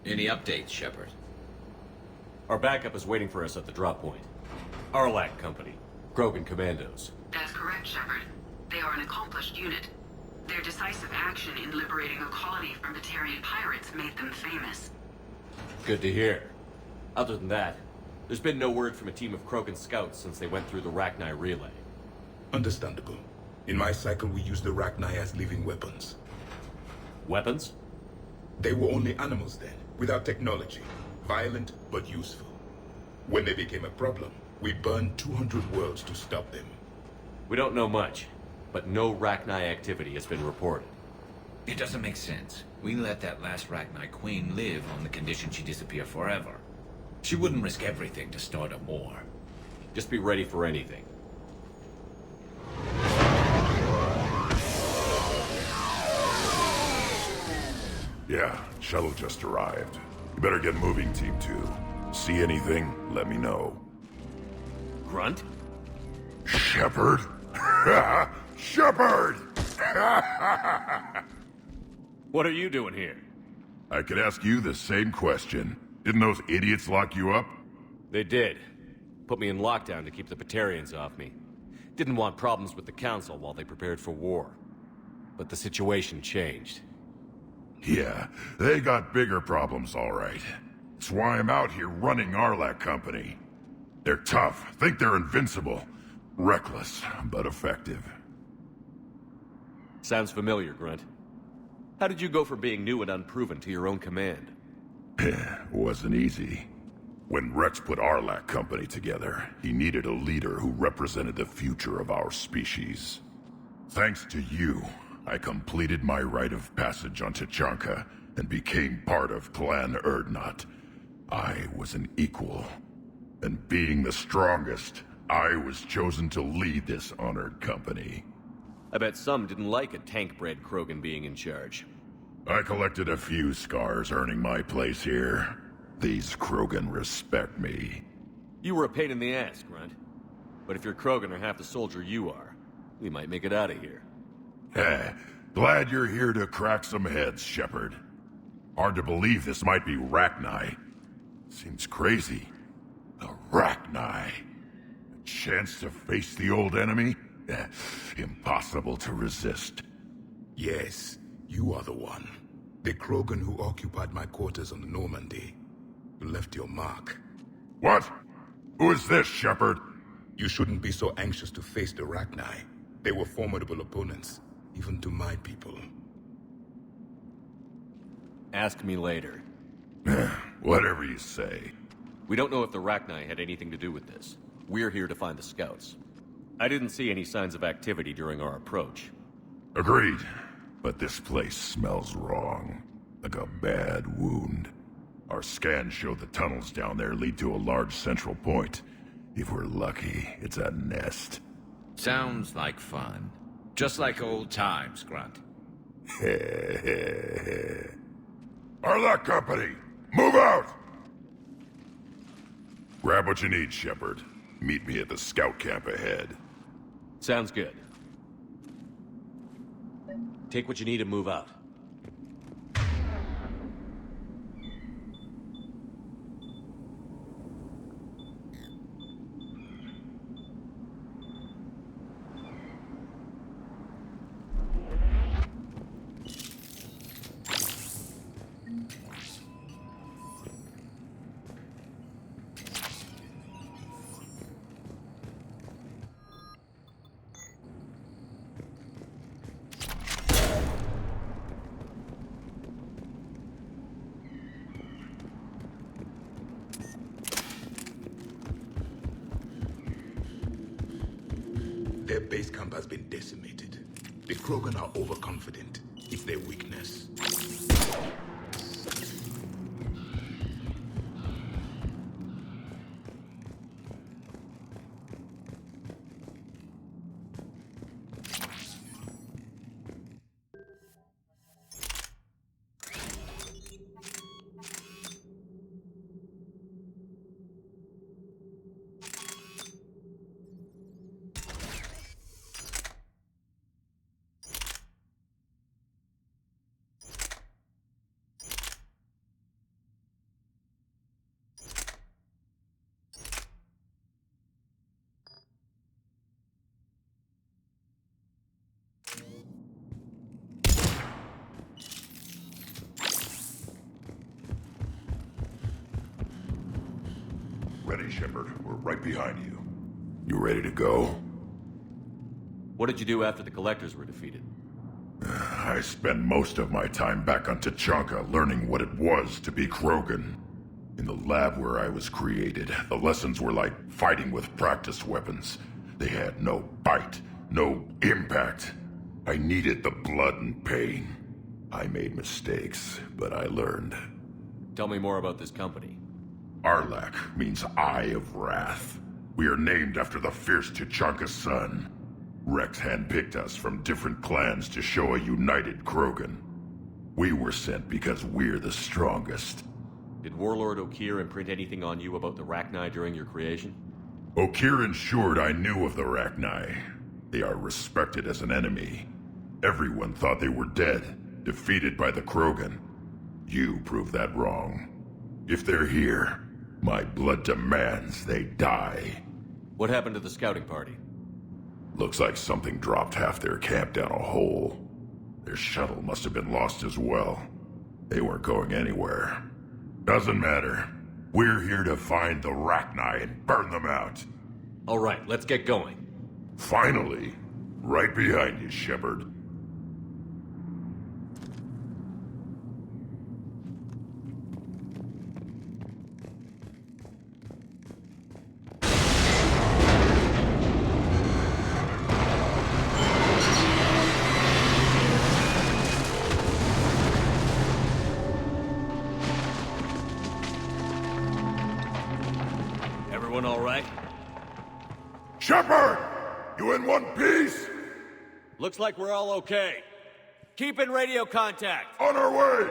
Any updates, Shepard? Our backup is waiting for us at the drop point. Arlac Company. Krogan Commandos. That's correct, Shepard. They are an accomplished unit. Their decisive action in liberating a colony from Batarian pirates made them famous. Good to hear. Other than that, there's been no word from a team of Krogan scouts since they went through the Rachni relay. Understandable. In my cycle, we use the Rachni as living weapons. Weapons? They were only animals then, without technology. Violent, but useful. When they became a problem, we burned 200 worlds to stop them. We don't know much, but no Rachni activity has been reported. It doesn't make sense. We let that last Rachni queen live on the condition she disappear forever. She wouldn't risk everything to start a war. Just be ready for anything. Yeah, shuttle just arrived. You better get moving, Team 2. See anything, let me know. Grunt? Shepard? Shepard! What are you doing here? I could ask you the same question. Didn't those idiots lock you up? They did. Put me in lockdown to keep the Batarians off me. Didn't want problems with the Council while they prepared for war. But the situation changed. Yeah, they got bigger problems, all right. That's why I'm out here running Arlac Company. They're tough, think they're invincible. Reckless, but effective. Sounds familiar, Grunt. How did you go from being new and unproven to your own command? Wasn't easy. When Rex put Arlac Company together, he needed a leader who represented the future of our species. Thanks to you, I completed my rite of passage on Tachanka and became part of Clan Urdnot. I was an equal. And being the strongest, I was chosen to lead this honored company. I bet some didn't like a tank-bred Krogan being in charge. I collected a few scars earning my place here. These Krogan respect me. You were a pain in the ass, Grunt. But if your Krogan are half the soldier you are, we might make it out of here. Glad you're here to crack some heads, Shepard. Hard to believe this might be Rachni. Seems crazy. The Rachni. A chance to face the old enemy? Impossible to resist. Yes, you are the one. The Krogan who occupied my quarters on Normandy. You left your mark. What? Who is this, Shepard? You shouldn't be so anxious to face the Rachni. They were formidable opponents, even to my people. Ask me later. Whatever you say. We don't know if the Rachni had anything to do with this. We're here to find the scouts. I didn't see any signs of activity during our approach. Agreed. But this place smells wrong. Like a bad wound. Our scans show the tunnels down there lead to a large central point. If we're lucky, it's a nest. Sounds like fun. Just like old times, Grunt. Arlac Company, move out! Grab what you need, Shepard. Meet me at the scout camp ahead. Sounds good. Take what you need and move out. Their base camp has been decimated. The Krogan are overconfident. It's their weakness. Ready, Shepard. We're right behind you. You ready to go? What did you do after the Collectors were defeated? I spent most of my time back on Tachanka learning what it was to be Krogan. In the lab where I was created, the lessons were like fighting with practice weapons. They had no bite, no impact. I needed the blood and pain. I made mistakes, but I learned. Tell me more about this company. Arlac means Eye of Wrath. We are named after the fierce Tachanka's son. Rex handpicked us from different clans to show a united Krogan. We were sent because we're the strongest. Did Warlord Okir imprint anything on you about the Rachni during your creation? Okir ensured I knew of the Rachni. They are respected as an enemy. Everyone thought they were dead, defeated by the Krogan. You proved that wrong. If they're here, my blood demands they die. What happened to the scouting party? Looks like something dropped half their camp down a hole. Their shuttle must have been lost as well. They weren't going anywhere. Doesn't matter. We're here to find the Rachni and burn them out. All right, let's get going. Finally. Right behind you, Shepard. Everyone all right? Shepard! You in one piece? Looks like we're all okay. Keep in radio contact. On our way!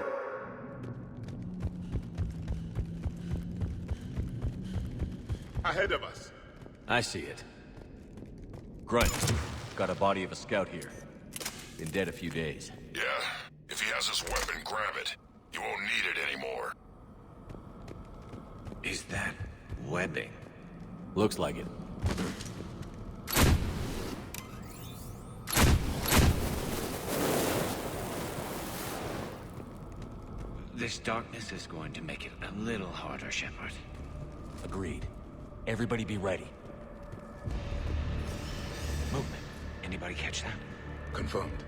Ahead of us. I see it. Grunt, got a body of a scout here. Been dead a few days. Yeah. If he has his weapon, grab it. You won't need it anymore. Is that webbing? Looks like it. This darkness is going to make it a little harder, Shepard. Agreed. Everybody be ready. Movement. Anybody catch that? Confirmed.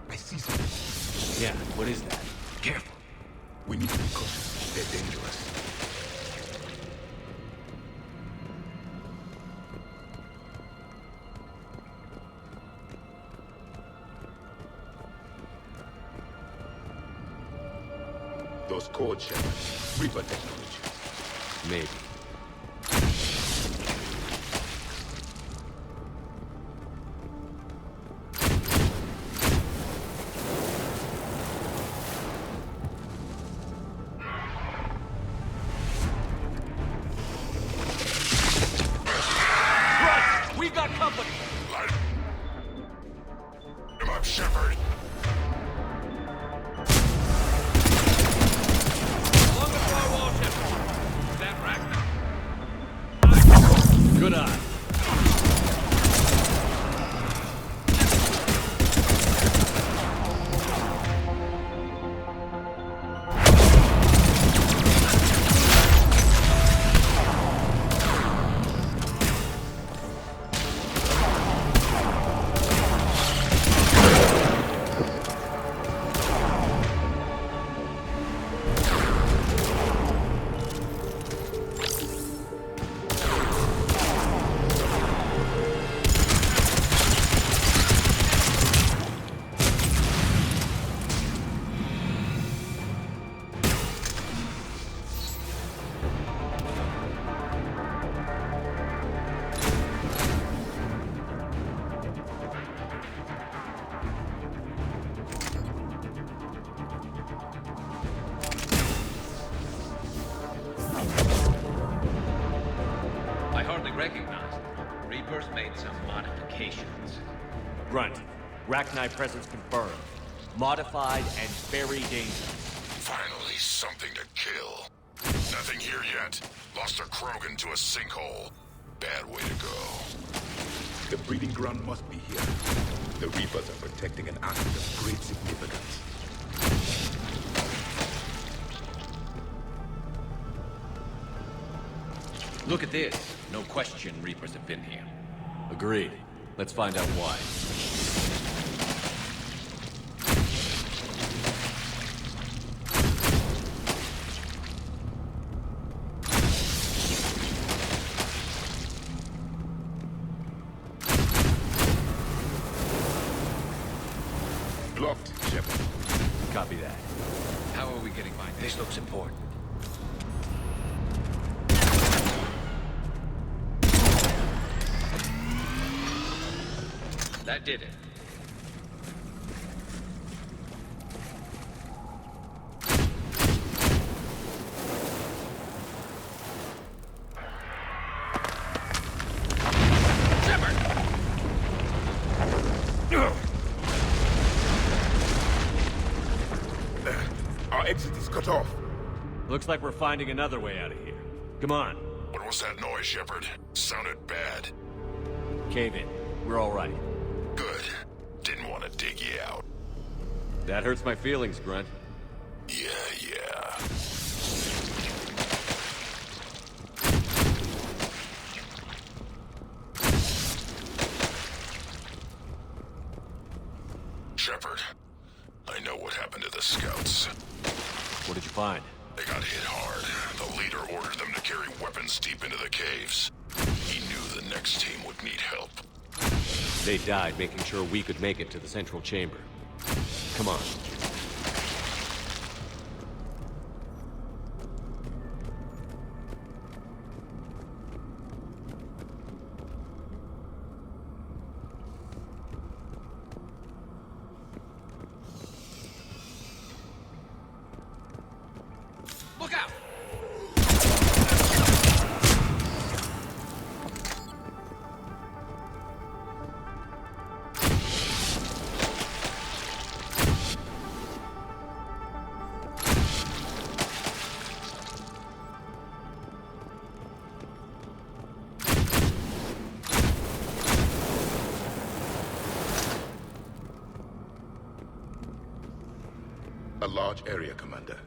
I see something. Yeah, what is that? Careful. We need to be cautious. They're dangerous. Those codes, Shepard. Reaper technology. Maybe. We got company! Light him up, Shepard. Along the far wall, Shepard. Is that Ragnar? Good eye. I hardly recognize them. Reapers made some modifications. Grunt. Rachni presence confirmed. Modified and very dangerous. Finally, something to kill. Nothing here yet. Lost a Krogan to a sinkhole. Bad way to go. The breeding ground must be here. The Reapers are protecting an asset of great significance. Look at this. No question Reapers have been here. Agreed. Let's find out why. Blocked, Shepard. Copy that. How are we getting by this? This looks important. That did it. Our exit is cut off. Looks like we're finding another way out of here. Come on. What was that noise, Shepard? Sounded bad. Cave in. We're all right. Good. Didn't want to dig you out. That hurts my feelings, Grunt. Yeah. Shepard, I know what happened to the scouts. What did you find? They got hit hard. The leader ordered them to carry weapons deep into the caves. He knew the next team would need help. They died making sure we could make it to the central chamber. Come on. Look out! A large area, Commander.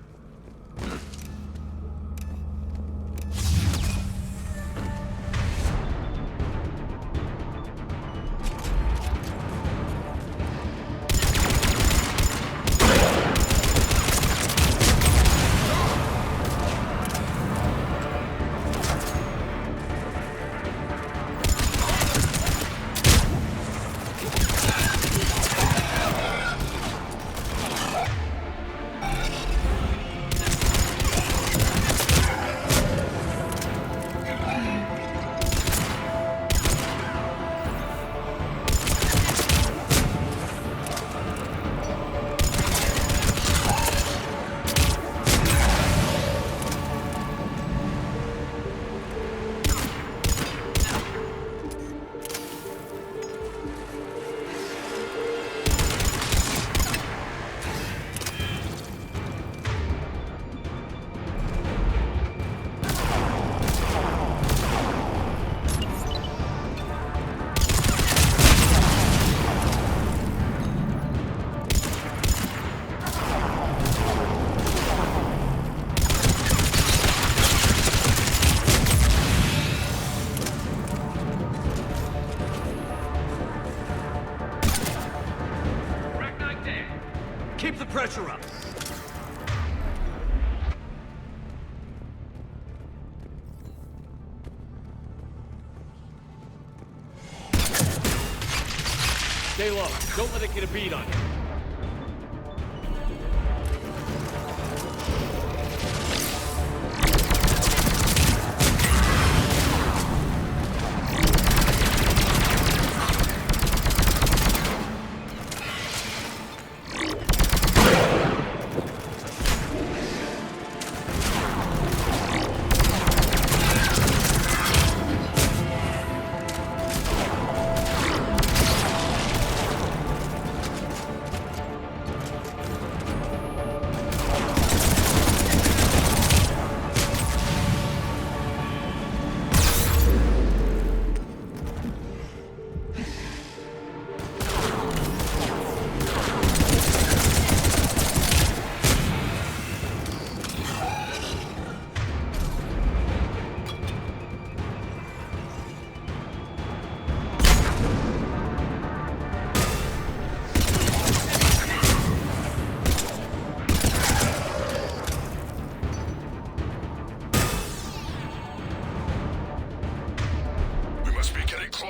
Stay low. Don't let it get a beat on you.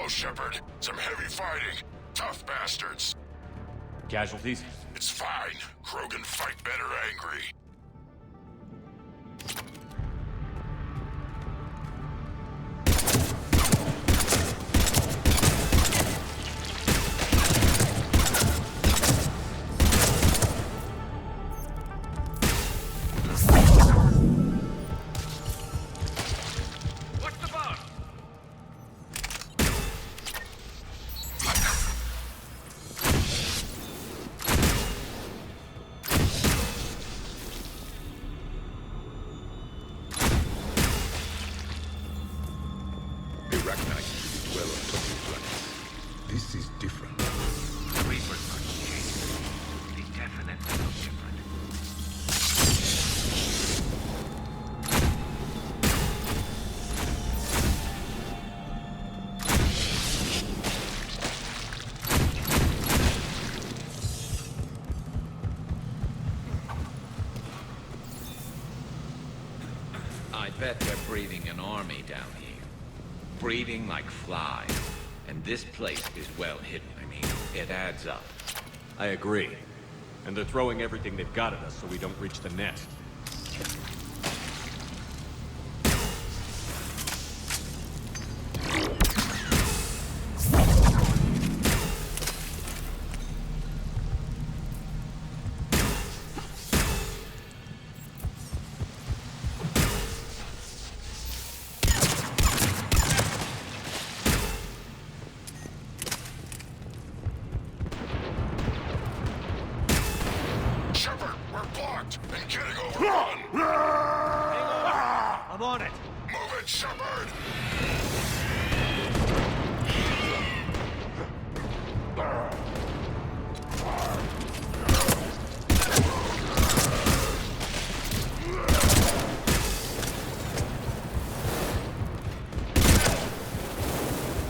Shepard. Some heavy fighting. Tough bastards. Casualties? It's fine. Krogan fight better angry. This is different. Reapers are changed. They definitely look different. I bet they're breeding an army down here. Breeding like flies. And this place is well hidden. I mean, it adds up. I agree. And they're throwing everything they've got at us so we don't reach the nest. Shepard, we're blocked and getting overrun. I'm on it! Move it, Shepard!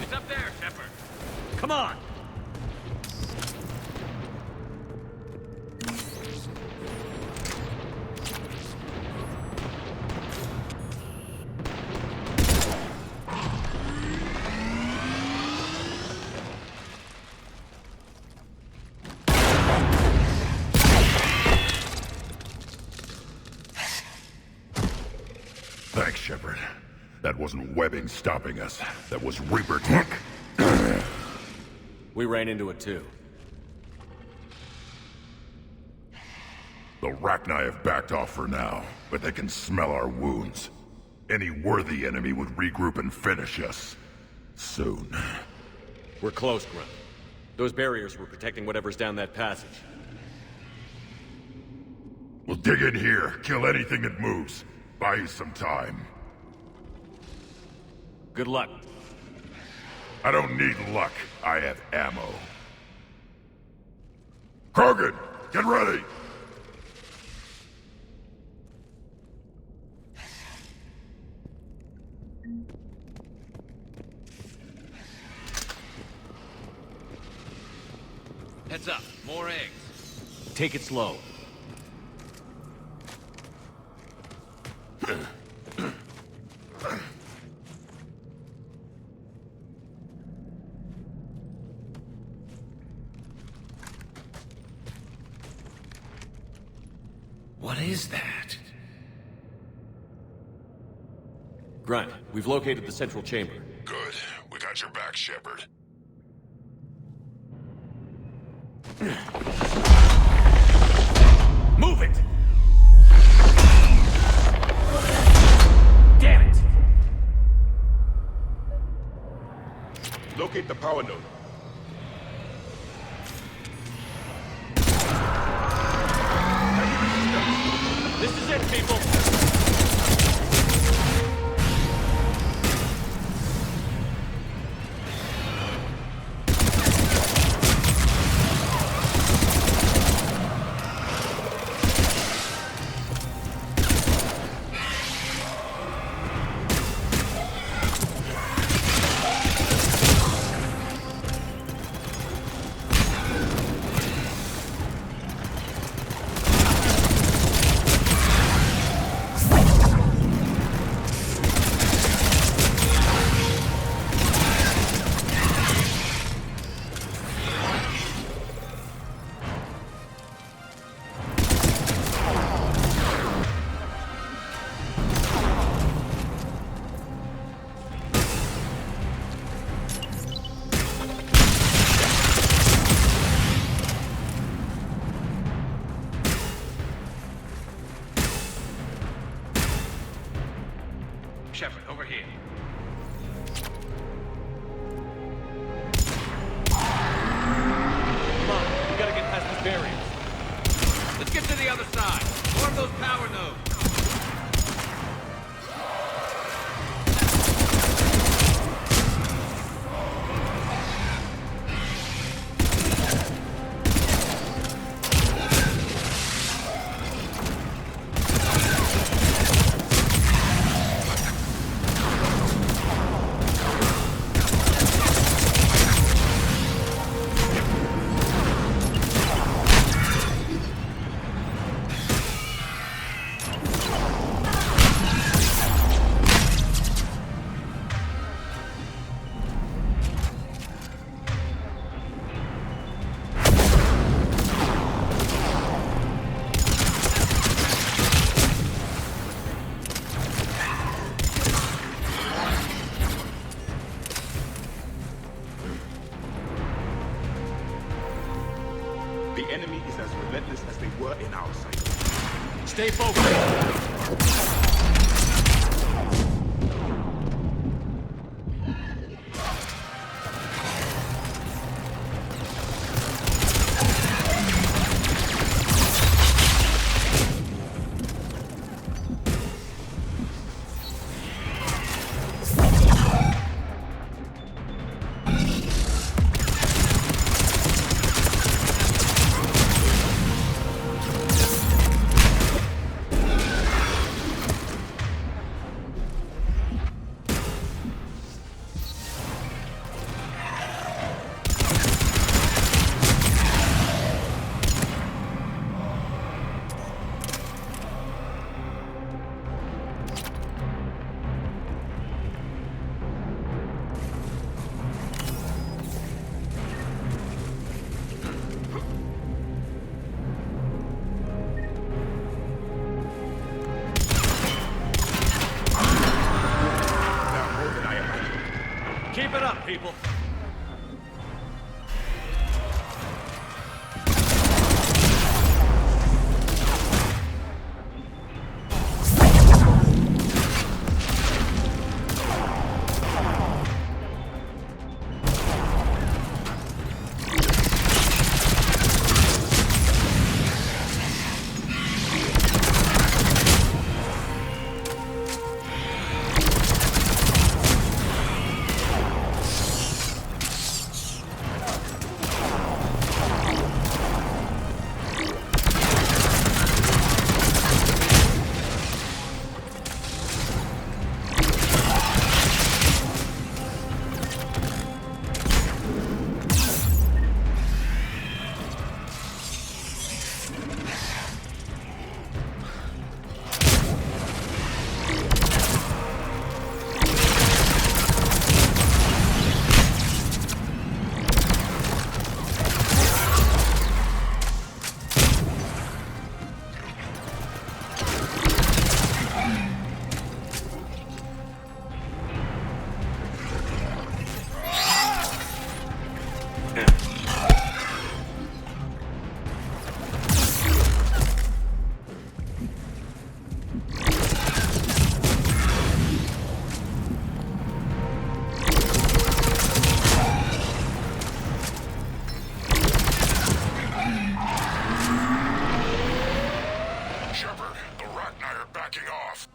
It's up there, Shepard. Come on! Thanks, Shepard. That wasn't webbing stopping us. That was Reaper tech. We ran into it too. The Rachni have backed off for now, but they can smell our wounds. Any worthy enemy would regroup and finish us. Soon. We're close, Grunt. Those barriers were protecting whatever's down that passage. We'll dig in here, kill anything that moves. Buy you some time. Good luck. I don't need luck. I have ammo. Krogan, get ready! Heads up, more eggs. Take it slow. What is that? Grunt, we've located the central chamber. Good. We got your back, Shepard. Move it! Damn it! Locate the power node. This is it, people! Shepard, over here. Come on, we gotta get past these barriers. Let's get to the other side. More of those power nodes. The enemy is as relentless as they were in our sight. Stay focused! Keep it up, people! Rachni are backing off.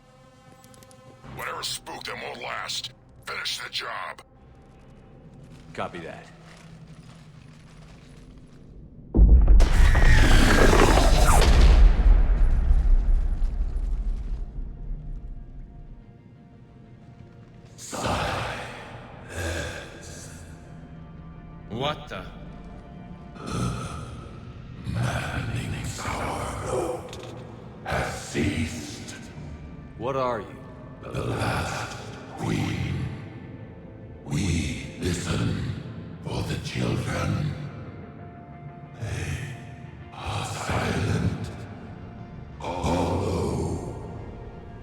Whatever spooked them won't last. Finish the job. Copy that. What the? Manning's our road has ceased. What are you? The last queen. We listen for the children. They are silent. Although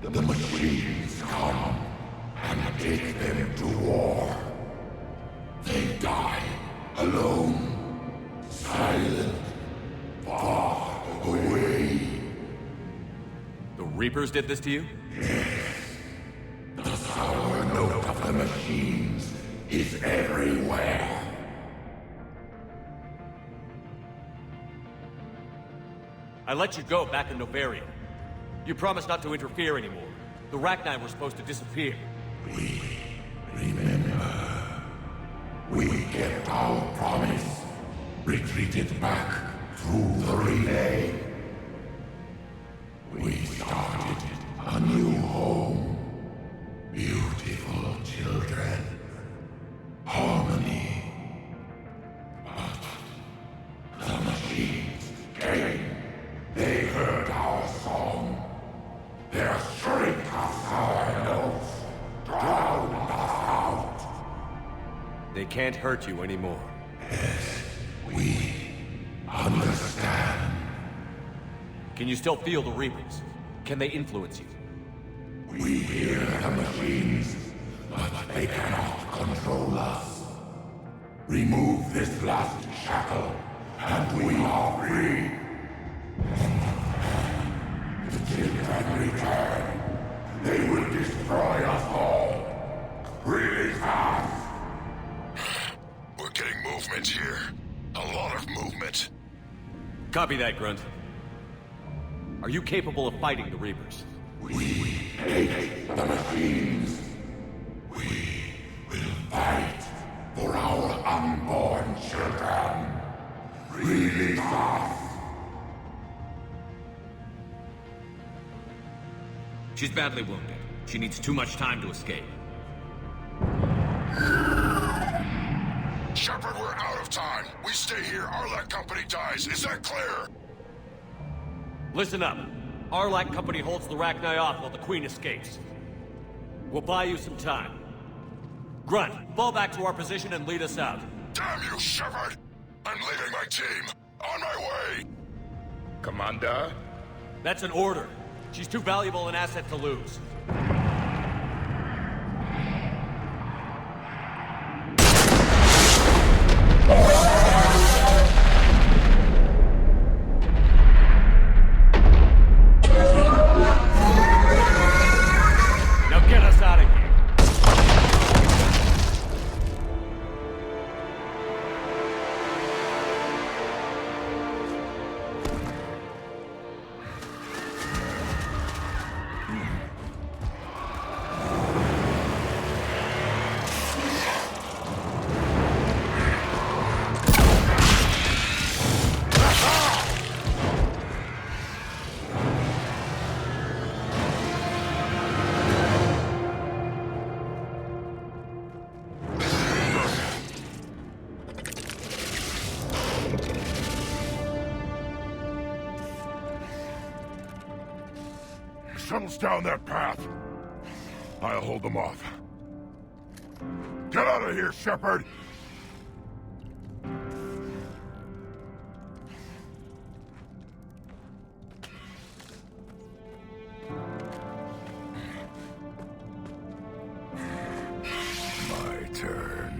the machines come and take them to war, they die alone, silent, far away. The Reapers did this to you? The sour note of the machines is everywhere. I let you go back in Novaria. You promised not to interfere anymore. The Rachni were supposed to disappear. We remember. We kept our promise. Retreated back through the relay. We started a new home. Beautiful children. Harmony. But the machines came. They heard our song. Their shriek of sour notes drowned us out. They can't hurt you anymore. Yes, we understand. Can you still feel the Reapers? Can they influence you? We hear the machines, but they cannot control us. Remove this last shackle, and we are free. The children return. They will destroy us all. Really fast. We're getting movement here. A lot of movement. Copy that, Grunt. Are you capable of fighting the Reapers? We hate the machines. We will fight for our unborn children. Release us. She's badly wounded. She needs too much time to escape. Shepard, we're out of time. We stay here, Arlac Company dies. Is that clear? Listen up. Arlac Company holds the Rachni off while the Queen escapes. We'll buy you some time. Grunt, fall back to our position and lead us out. Damn you, Shepard! I'm leaving my team. On my way! Commander? That's an order. She's too valuable an asset to lose. Now get us out of here. Shuttles down that path. I'll hold them off. Get out of here, Shepard! My turn.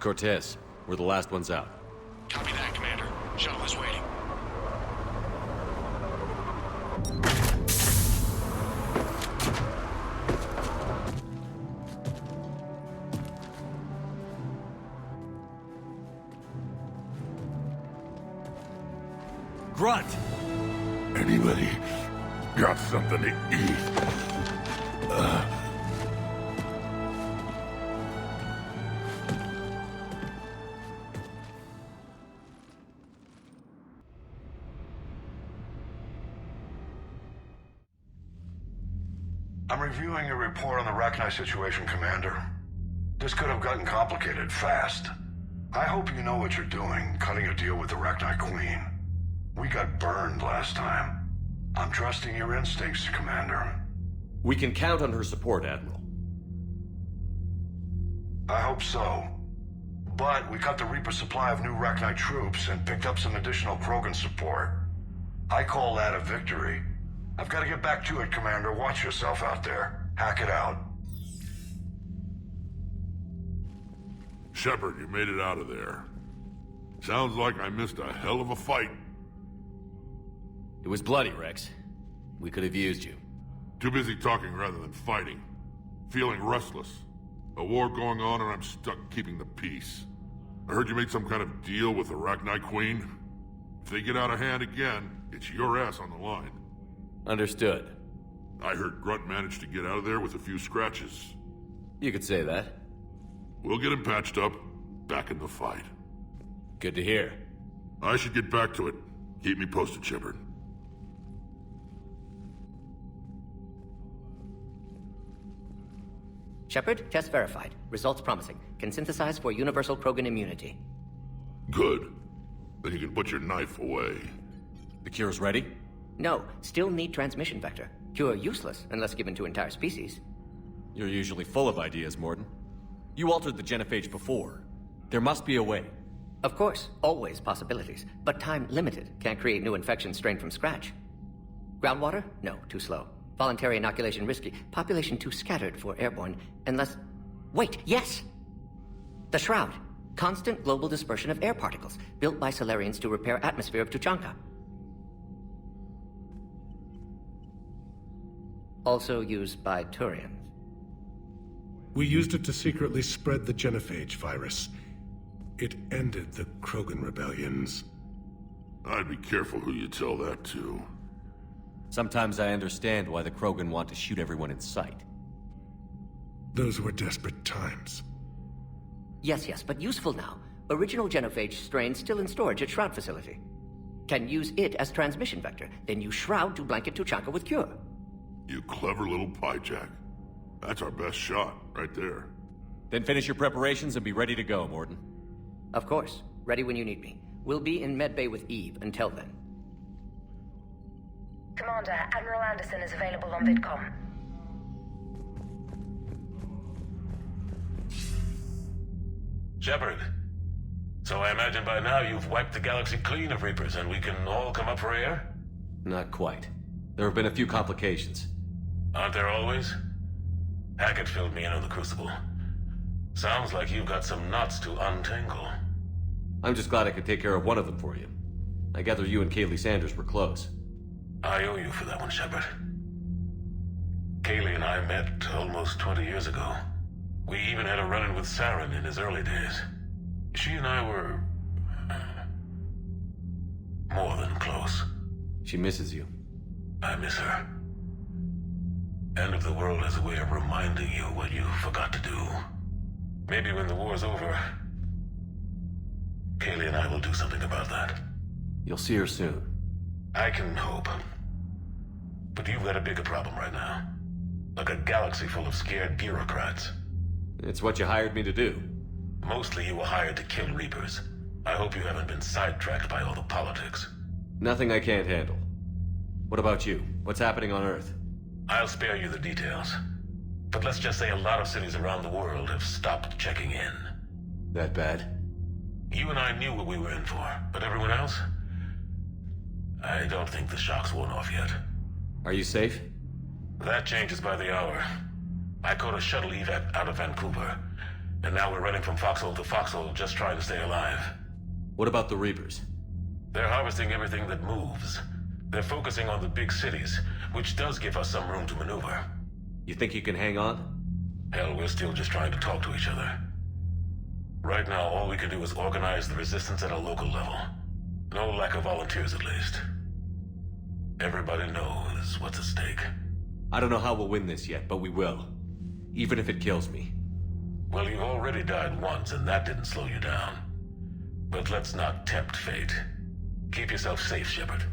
Cortez. We're the last ones out. Copy that, Commander. Shuttle is waiting. Grunt! Anybody got something to eat? I'm reviewing your report on the Rachni situation, Commander. This could have gotten complicated fast. I hope you know what you're doing, cutting a deal with the Rachni Queen. We got burned last time. I'm trusting your instincts, Commander. We can count on her support, Admiral. I hope so. But we cut the Reaper supply of new Rachni troops and picked up some additional Krogan support. I call that a victory. I've got to get back to it, Commander. Watch yourself out there. Hack it out. Shepard, you made it out of there. Sounds like I missed a hell of a fight. It was bloody, Rex. We could have used you. Too busy talking rather than fighting. Feeling restless. A war going on and I'm stuck keeping the peace. I heard you made some kind of deal with the Rachni Queen. If they get out of hand again, it's your ass on the line. Understood. I heard Grunt managed to get out of there with a few scratches. You could say that. We'll get him patched up, back in the fight. Good to hear. I should get back to it. Keep me posted, Shepard. Shepard, test verified. Results promising. Can synthesize for universal Krogan immunity. Good. Then you can put your knife away. The cure's ready? No, still need transmission vector. Cure useless unless given to entire species. You're usually full of ideas, Morden. You altered the genophage before. There must be a way. Of course, always possibilities, but time limited. Can't create new infections strained from scratch. Groundwater? No, too slow. Voluntary inoculation risky. Population too scattered for airborne, unless... Wait, yes! The Shroud. Constant global dispersion of air particles, built by Solarians to repair atmosphere of Tuchanka. Also used by Turians. We used it to secretly spread the genophage virus. It ended the Krogan rebellions. I'd be careful who you tell that to. Sometimes I understand why the Krogan want to shoot everyone in sight. Those were desperate times. Yes, but useful now. Original genophage strain still in storage at Shroud facility. Can use it as transmission vector, then use Shroud to blanket Tuchanka with cure. You clever little pyjack. That's our best shot, right there. Then finish your preparations and be ready to go, Morden. Of course. Ready when you need me. We'll be in medbay with Eve until then. Commander, Admiral Anderson is available on VidCom. Shepard. So I imagine by now you've wiped the galaxy clean of Reapers and we can all come up for air? Not quite. There have been a few complications. Aren't there always? Hackett filled me in on the Crucible. Sounds like you've got some knots to untangle. I'm just glad I could take care of one of them for you. I gather you and Kaylee Sanders were close. I owe you for that one, Shepard. Kaylee and I met almost 20 years ago. We even had a run-in with Saren in his early days. She and I were... more than close. She misses you. I miss her. End of the world has a way of reminding you what you forgot to do. Maybe when the war's over, Kaylee and I will do something about that. You'll see her soon. I can hope. But you've got a bigger problem right now. Like a galaxy full of scared bureaucrats. It's what you hired me to do. Mostly you were hired to kill Reapers. I hope you haven't been sidetracked by all the politics. Nothing I can't handle. What about you? What's happening on Earth? I'll spare you the details. But let's just say a lot of cities around the world have stopped checking in. That bad? You and I knew what we were in for, but everyone else? I don't think the shock's worn off yet. Are you safe? That changes by the hour. I caught a shuttle evac out of Vancouver. And now we're running from foxhole to foxhole just trying to stay alive. What about the Reapers? They're harvesting everything that moves. They're focusing on the big cities, which does give us some room to maneuver. You think you can hang on? Hell, we're still just trying to talk to each other. Right now, all we can do is organize the resistance at a local level. No lack of volunteers, at least. Everybody knows what's at stake. I don't know how we'll win this yet, but we will. Even if it kills me. Well, you already died once, and that didn't slow you down. But let's not tempt fate. Keep yourself safe, Shepard.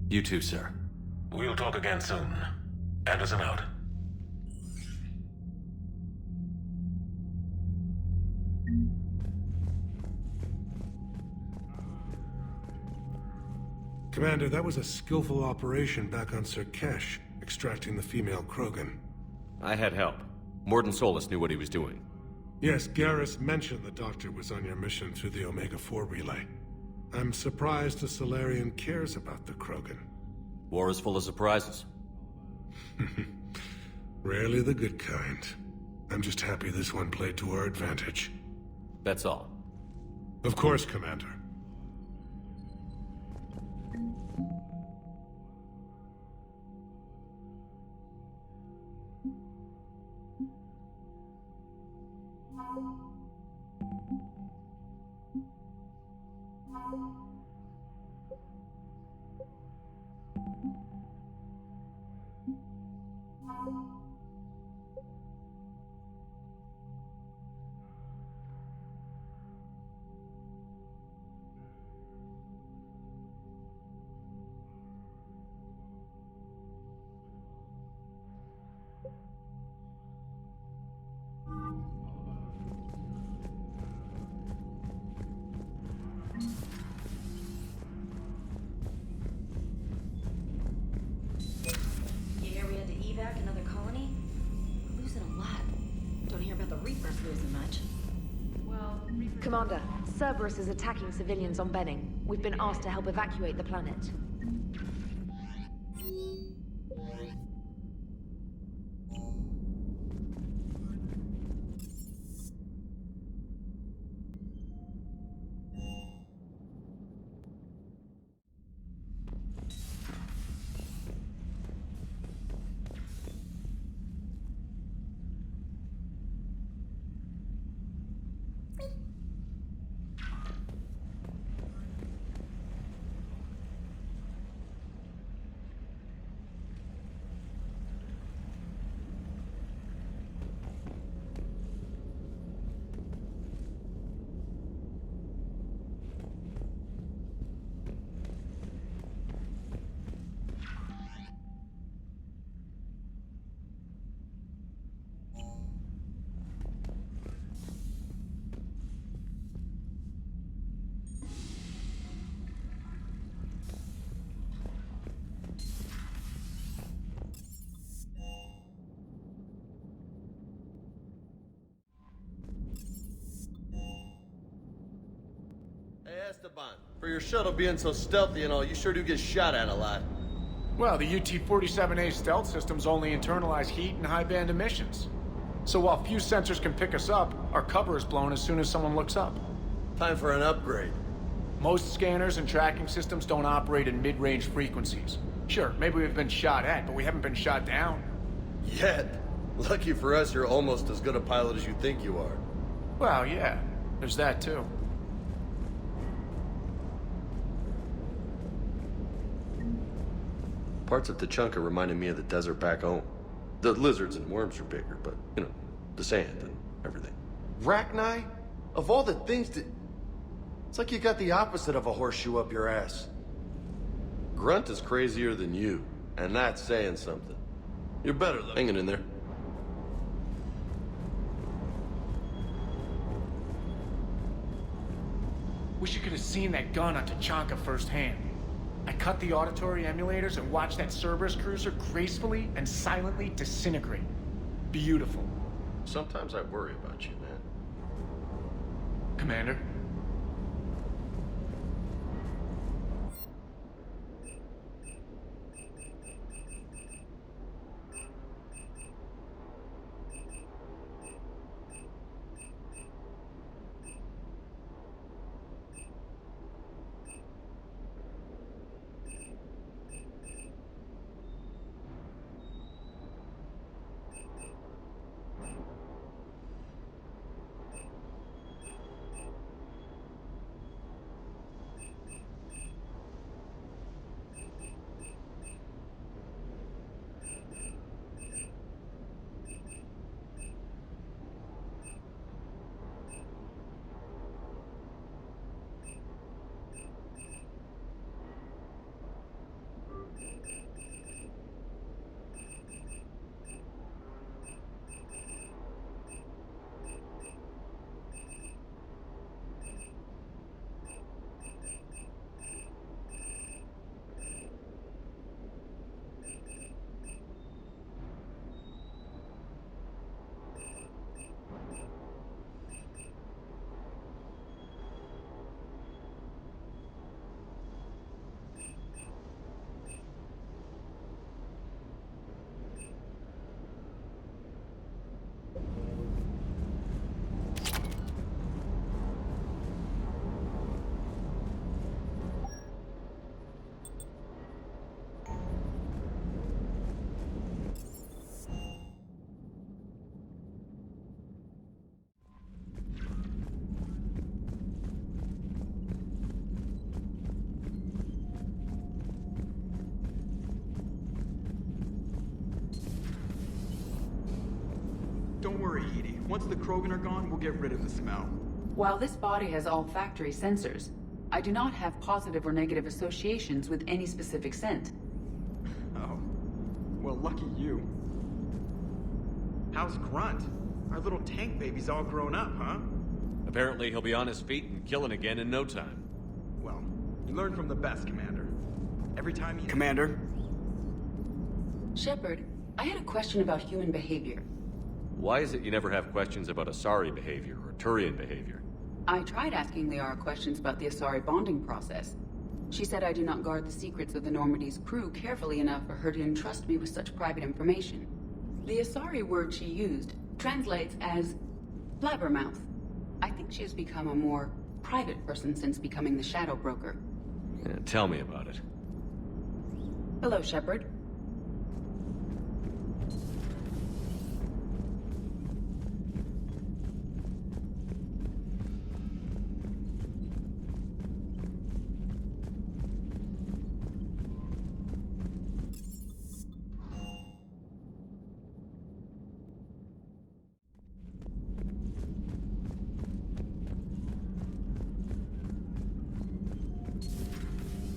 You too, sir. We'll talk again soon. Anderson out. Commander, that was a skillful operation back on Sirkesh, extracting the female Krogan. I had help. Mordin Solus knew what he was doing. Yes, Garrus mentioned the Doctor was on your mission through the Omega-4 relay. I'm surprised a Solarian cares about the Krogan. War is full of surprises. Rarely the good kind. I'm just happy this one played to our advantage. That's all. Of course, Commander. Commander, Cerberus is attacking civilians on Benning. We've been asked to help evacuate the planet. Esteban, for your shuttle being so stealthy and all, you sure do get shot at a lot. Well, the UT-47A stealth systems only internalize heat and high-band emissions. So while few sensors can pick us up, our cover is blown as soon as someone looks up. Time for an upgrade. Most scanners and tracking systems don't operate in mid-range frequencies. Sure, maybe we've been shot at, but we haven't been shot down. Yet. Lucky for us, you're almost as good a pilot as you think you are. Well, yeah. There's that, too. Parts of Tachanka reminded me of the desert back home. The lizards and worms are bigger, but, you know, the sand and everything. Rachni? Of all the things that... It's like you got the opposite of a horseshoe up your ass. Grunt is crazier than you, and that's saying something. You're better, though. Hanging in there. Wish you could have seen that gun on Tachanka firsthand. I cut the auditory emulators and watched that Cerberus cruiser gracefully and silently disintegrate. Beautiful. Sometimes I worry about you, man. Commander? Don't worry, Edie. Once the Krogan are gone, we'll get rid of the smell. While this body has all factory sensors, I do not have positive or negative associations with any specific scent. Oh. Well, lucky you. How's Grunt? Our little tank baby's all grown up, huh? Apparently he'll be on his feet and killing again in no time. Well, you learn from the best, Commander. Every time you... Commander? Shepard, I had a question about human behavior. Why is it you never have questions about Asari behavior or Turian behavior? I tried asking Liara questions about the Asari bonding process. She said I do not guard the secrets of the Normandy's crew carefully enough for her to entrust me with such private information. The Asari word she used translates as blabbermouth. I think she has become a more private person since becoming the Shadow Broker. Yeah, tell me about it. Hello, Shepard.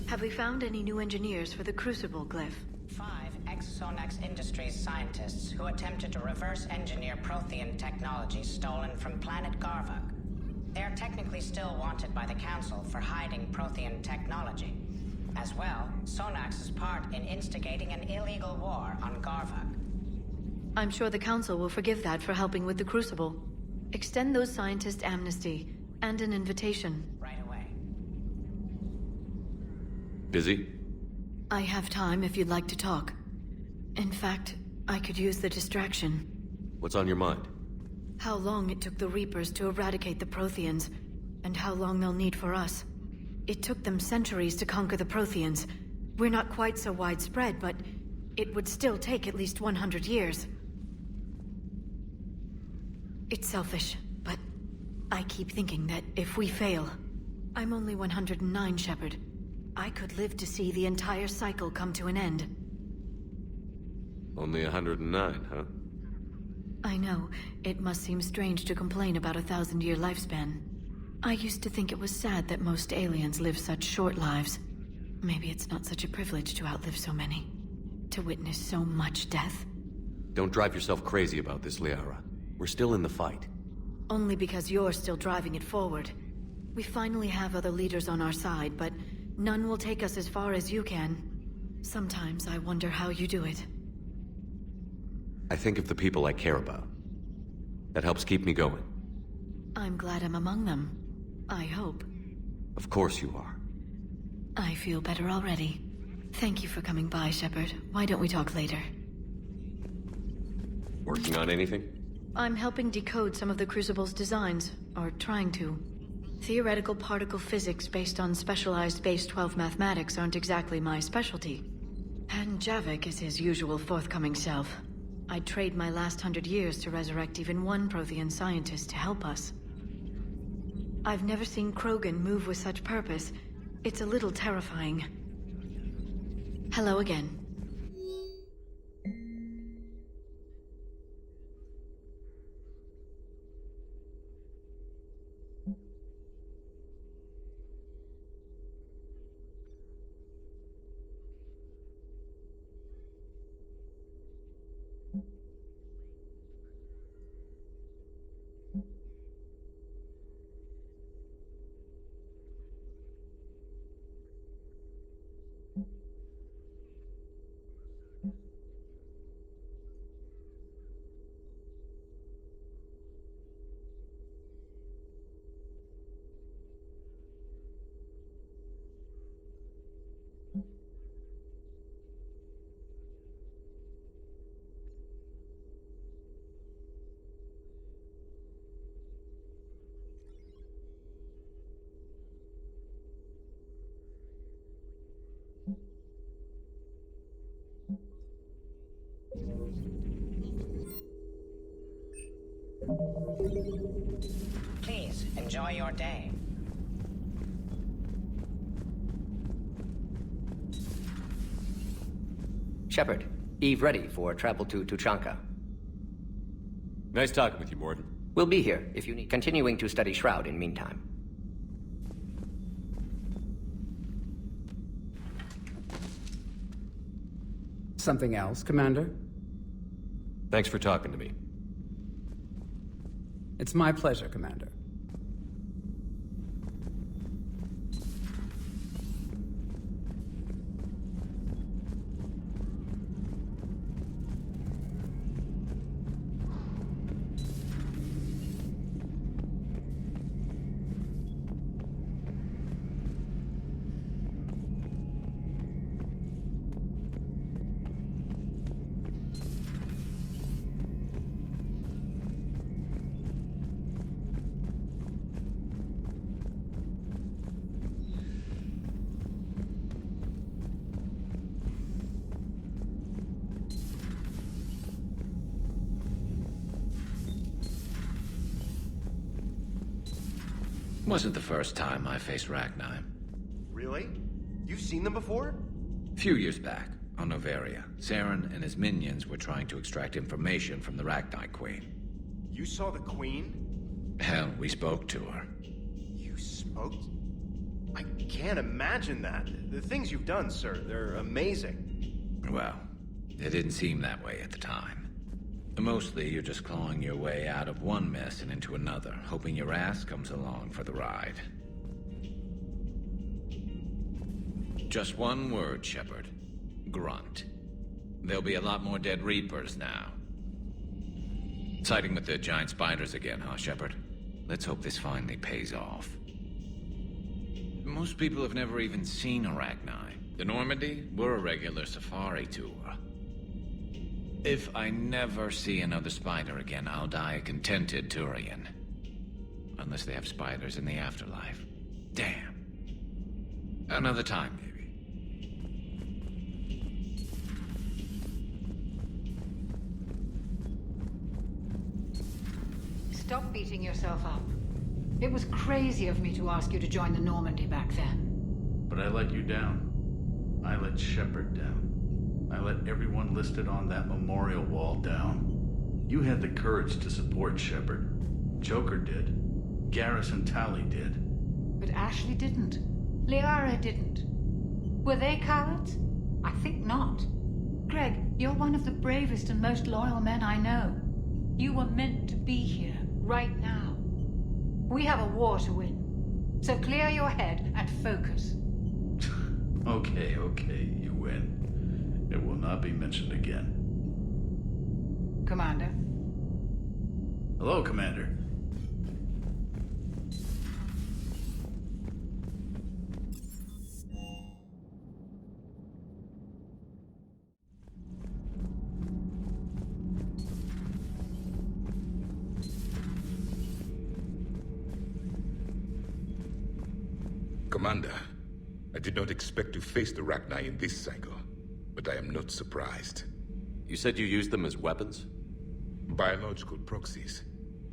Have we found any new engineers for the Crucible glyph? 5 ex-Sonax Industries scientists who attempted to reverse engineer Prothean technology stolen from planet Garvuk. They are technically still wanted by the Council for hiding Prothean technology. As well, Sonax's part in instigating an illegal war on Garvuk. I'm sure the Council will forgive that for helping with the Crucible. Extend those scientists amnesty and an invitation. Right away. Busy? I have time if you'd like to talk. In fact, I could use the distraction. What's on your mind? How long it took the Reapers to eradicate the Protheans, and how long they'll need for us. It took them centuries to conquer the Protheans. We're not quite so widespread, but it would still take at least 100 years. It's selfish, but I keep thinking that if we fail... I'm only 109, Shepard. I could live to see the entire cycle come to an end. Only 109, huh? I know. It must seem strange to complain about a 1,000-year lifespan. I used to think it was sad that most aliens live such short lives. Maybe it's not such a privilege to outlive so many. To witness so much death. Don't drive yourself crazy about this, Liara. We're still in the fight. Only because you're still driving it forward. We finally have other leaders on our side, but none will take us as far as you can. Sometimes I wonder how you do it. I think of the people I care about. That helps keep me going. I'm glad I'm among them. I hope. Of course you are. I feel better already. Thank you for coming by, Shepard. Why don't we talk later? Working on anything? I'm helping decode some of the Crucible's designs, or trying to. Theoretical particle physics based on specialized base 12 mathematics aren't exactly my specialty. And Javik is his usual forthcoming self. I'd trade my last 100 years to resurrect even one Prothean scientist to help us. I've never seen Krogan move with such purpose. It's a little terrifying. Hello again. Please, enjoy your day. Shepard, Eve ready for travel to Tuchanka. Nice talking with you, Morgan. We'll be here if you need continuing to study Shroud in meantime. Something else, Commander? Thanks for talking to me. It's my pleasure, Commander. Wasn't the first time I faced Rachni. Really? You've seen them before? A few years back, on Noveria, Saren and his minions were trying to extract information from the Rachni Queen. You saw the Queen? Hell, we spoke to her. You spoke? I can't imagine that. The things you've done, sir, they're amazing. Well, it didn't seem that way at the time. Mostly, you're just clawing your way out of one mess and into another, hoping your ass comes along for the ride. Just one word, Shepard. Grunt. There'll be a lot more dead Reapers now. Siding with the giant spiders again, huh, Shepard? Let's hope this finally pays off. Most people have never even seen Arachni. The Normandy, we're a regular safari tour. If I never see another spider again, I'll die a contented Turian. Unless they have spiders in the afterlife. Damn. Another time, maybe. Stop beating yourself up. It was crazy of me to ask you to join the Normandy back then. But I let you down. I let Shepard down. I let everyone listed on that memorial wall down. You had the courage to support Shepard. Joker did. Garrus and Tali did. But Ashley didn't. Liara didn't. Were they cowards? I think not. Greg, you're one of the bravest and most loyal men I know. You were meant to be here, right now. We have a war to win. So clear your head and focus. Okay, you win. It will not be mentioned again. Commander. Hello, Commander. Commander, I did not expect to face the Rachni in this cycle. But I am not surprised. You said you used them as weapons? Biological proxies.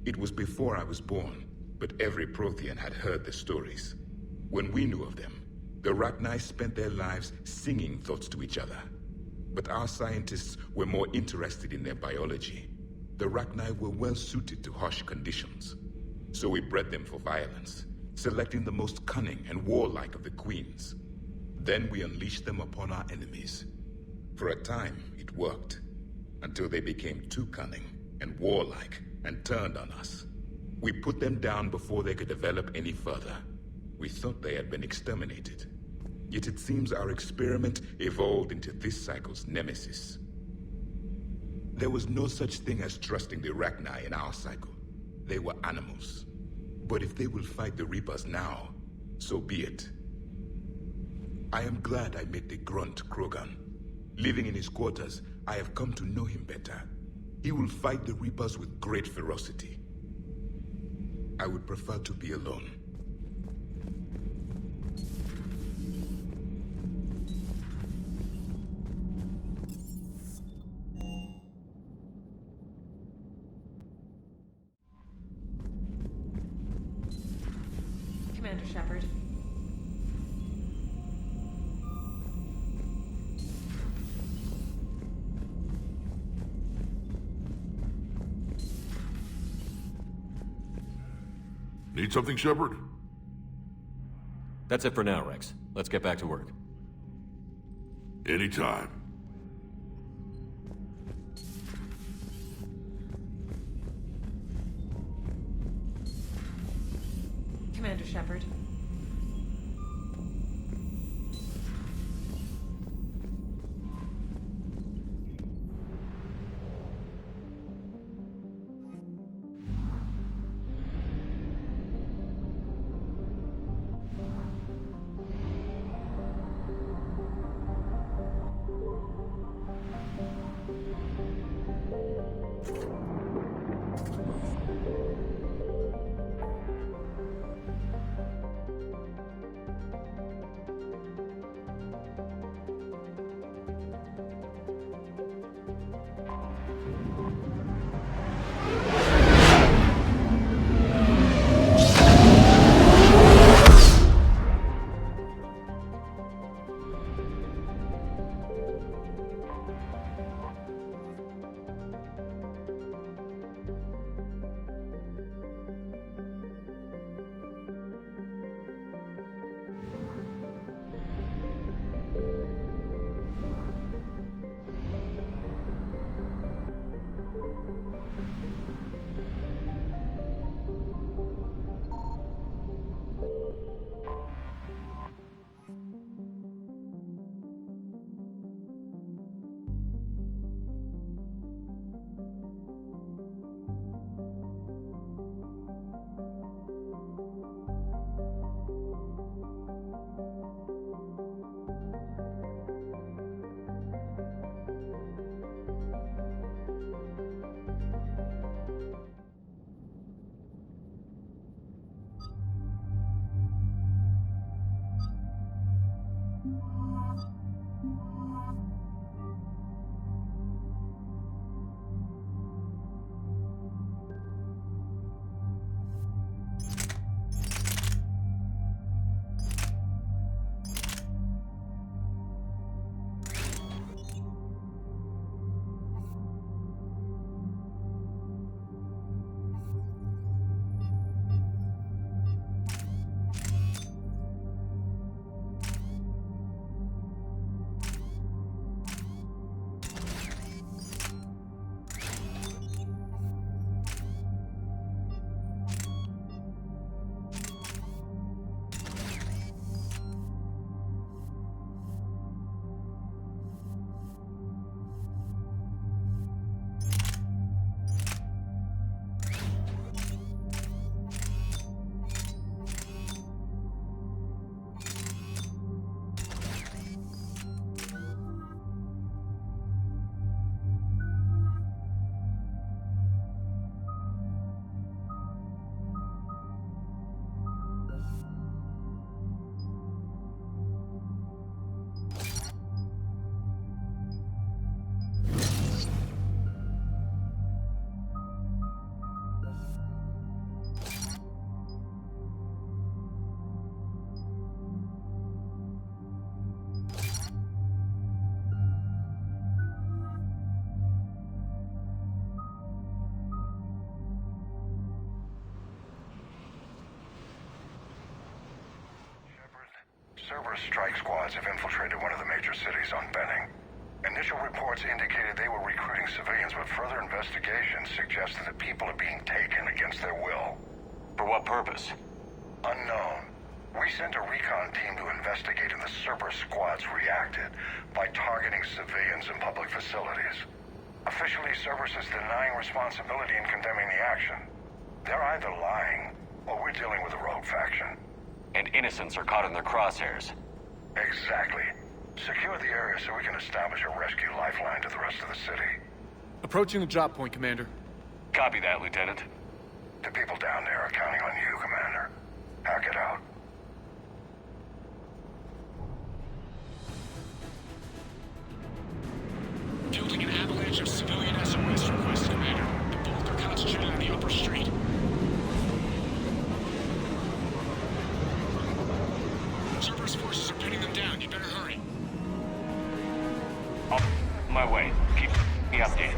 It was before I was born, but every Prothean had heard the stories. When we knew of them, the Rachni spent their lives singing thoughts to each other. But our scientists were more interested in their biology. The Rachni were well suited to harsh conditions. So we bred them for violence, selecting the most cunning and warlike of the queens. Then we unleashed them upon our enemies. For a time, it worked, until they became too cunning and warlike and turned on us. We put them down before they could develop any further. We thought they had been exterminated. Yet it seems our experiment evolved into this cycle's nemesis. There was no such thing as trusting the Rachni in our cycle. They were animals. But if they will fight the Reapers now, so be it. I am glad I met the grunt Krogan. Living in his quarters, I have come to know him better. He will fight the Reapers with great ferocity. I would prefer to be alone. Commander Shepard. Need something, Shepard? That's it for now, Rex. Let's get back to work. Anytime. Commander Shepard. Cerberus strike squads have infiltrated one of the major cities on Benning. Initial reports indicated they were recruiting civilians, but further investigation suggested that people are being taken against their will. For what purpose? Unknown. We sent a recon team to investigate, and the Cerberus squads reacted by targeting civilians in public facilities. Officially, Cerberus is denying responsibility and condemning the action. They're either lying, or we're dealing with a rogue faction. And innocents are caught in their crosshairs. Exactly. Secure the area so we can establish a rescue lifeline to the rest of the city. Approaching the drop point, Commander. Copy that, Lieutenant. The people down there are counting on you, Commander. Hack it out. Fielding an avalanche of civilian SOS requests, Commander. The bulk are concentrated on the upper street. Cerberus forces are pinning them down. You better hurry. On my way. Keep me updated.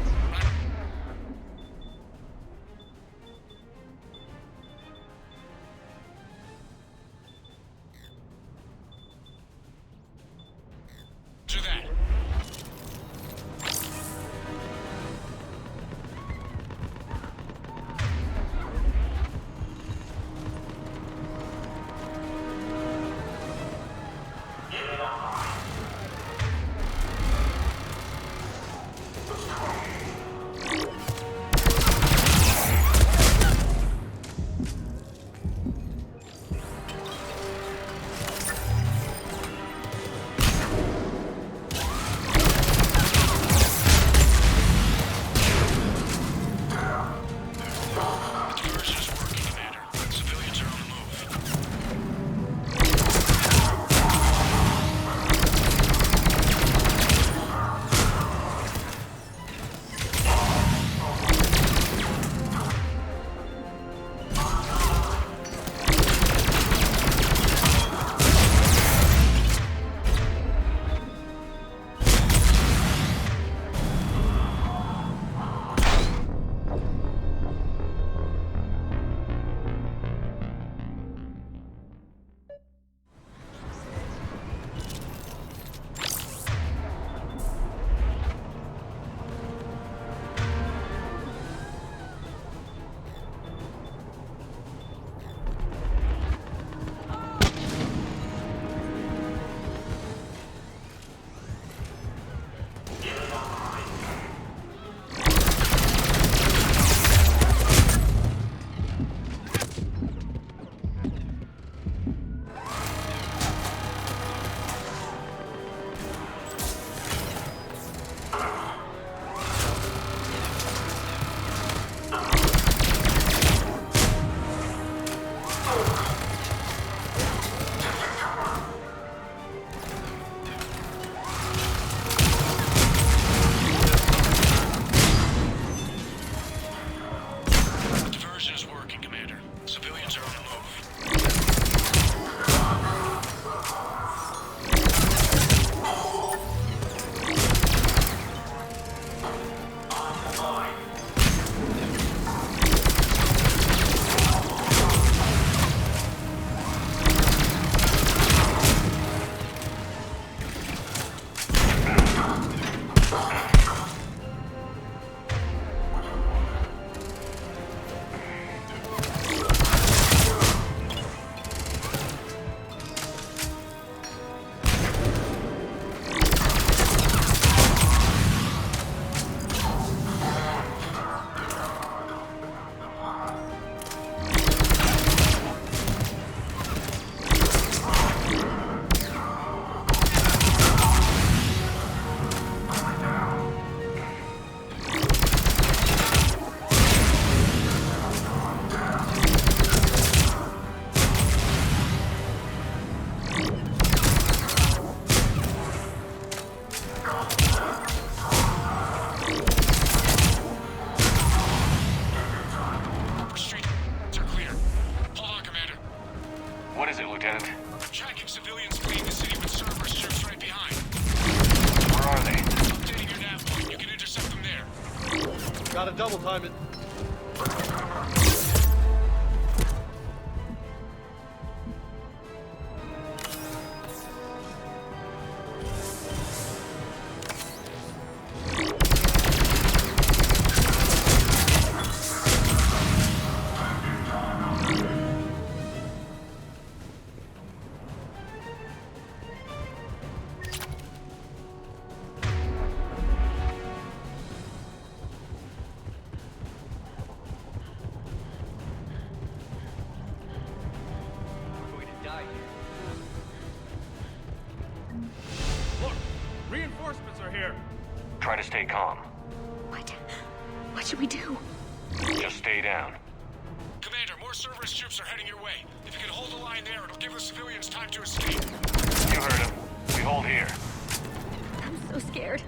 Gotta double time it. Reinforcements are here. Try to stay calm. What should we do? Just stay down. Commander, more Cerberus troops are heading your way. If you can hold the line there, it'll give the civilians time to escape. You heard him. We hold here. I'm so scared.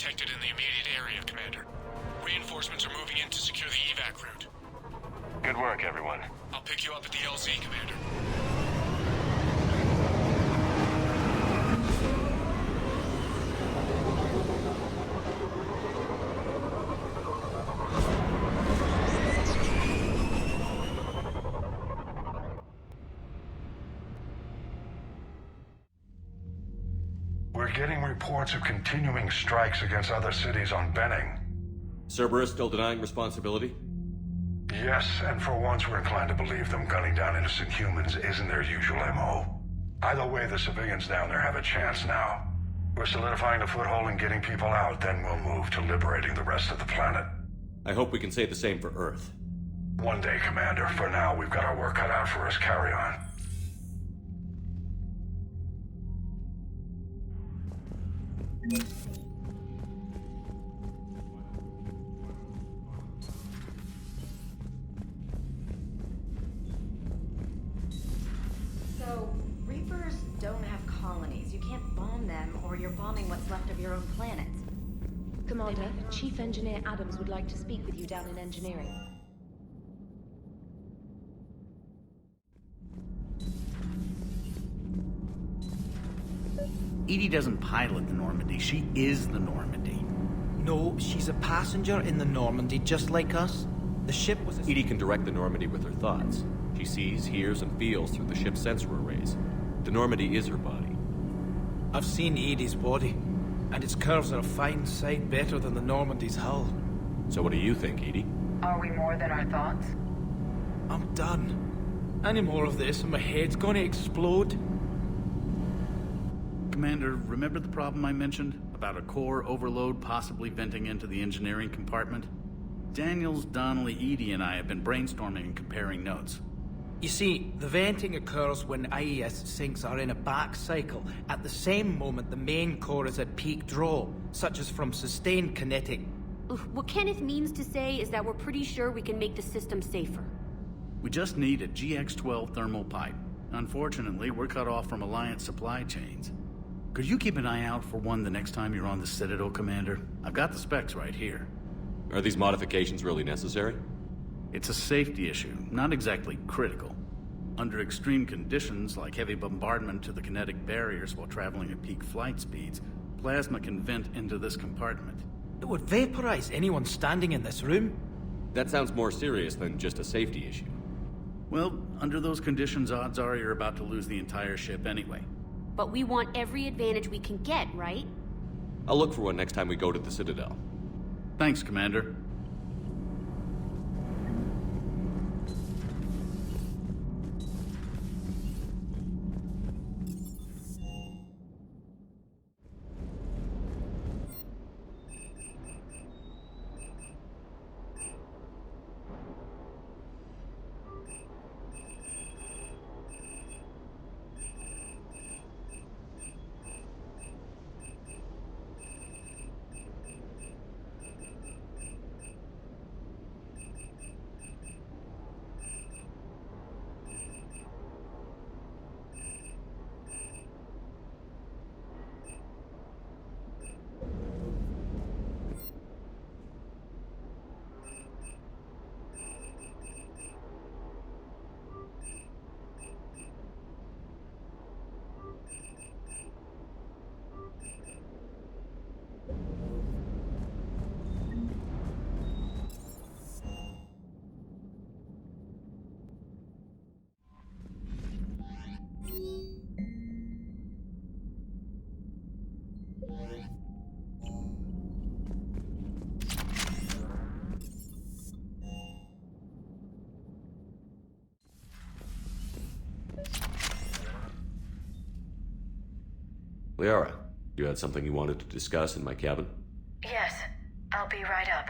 detected in the immediate area, Commander. Reinforcements are moving in to secure the evac route. Good work, everyone. I'll pick you up at the LZ, Commander. We're getting reports of continuing strikes against other cities on Benning. Cerberus still denying responsibility? Yes, and for once we're inclined to believe them gunning down innocent humans isn't their usual MO. Either way, the civilians down there have a chance now. We're solidifying the foothold and getting people out, then we'll move to liberating the rest of the planet. I hope we can say the same for Earth. One day, Commander. For now, we've got our work cut out for us. Carry on. So, Reapers don't have colonies. You can't bomb them, or you're bombing what's left of your own planet. Commander, Chief Engineer Adams would like to speak with you down in engineering. Edie doesn't pilot the Normandy, she is the Normandy. No, she's a passenger in the Normandy, just like us. The ship was... Edie can direct the Normandy with her thoughts. She sees, hears, and feels through the ship's sensor arrays. The Normandy is her body. I've seen Edie's body, and its curves are a fine sight better than the Normandy's hull. So what do you think, Edie? Are we more than our thoughts? I'm done. Any more of this and my head's gonna explode. Commander, remember the problem I mentioned? About a core overload possibly venting into the engineering compartment? Daniels, Donnelly, Edie, and I have been brainstorming and comparing notes. You see, the venting occurs when IES sinks are in a back cycle. At the same moment, the main core is at peak draw, such as from sustained kinetic. What Kenneth means to say is that we're pretty sure we can make the system safer. We just need a GX-12 thermal pipe. Unfortunately, we're cut off from Alliance supply chains. Could you keep an eye out for one the next time you're on the Citadel, Commander? I've got the specs right here. Are these modifications really necessary? It's a safety issue, not exactly critical. Under extreme conditions, like heavy bombardment to the kinetic barriers while traveling at peak flight speeds, plasma can vent into this compartment. It would vaporize anyone standing in this room. That sounds more serious than just a safety issue. Well, under those conditions, odds are you're about to lose the entire ship anyway. But we want every advantage we can get, right? I'll look for one next time we go to the Citadel. Thanks, Commander. Liara, you had something you wanted to discuss in my cabin? Yes, I'll be right up.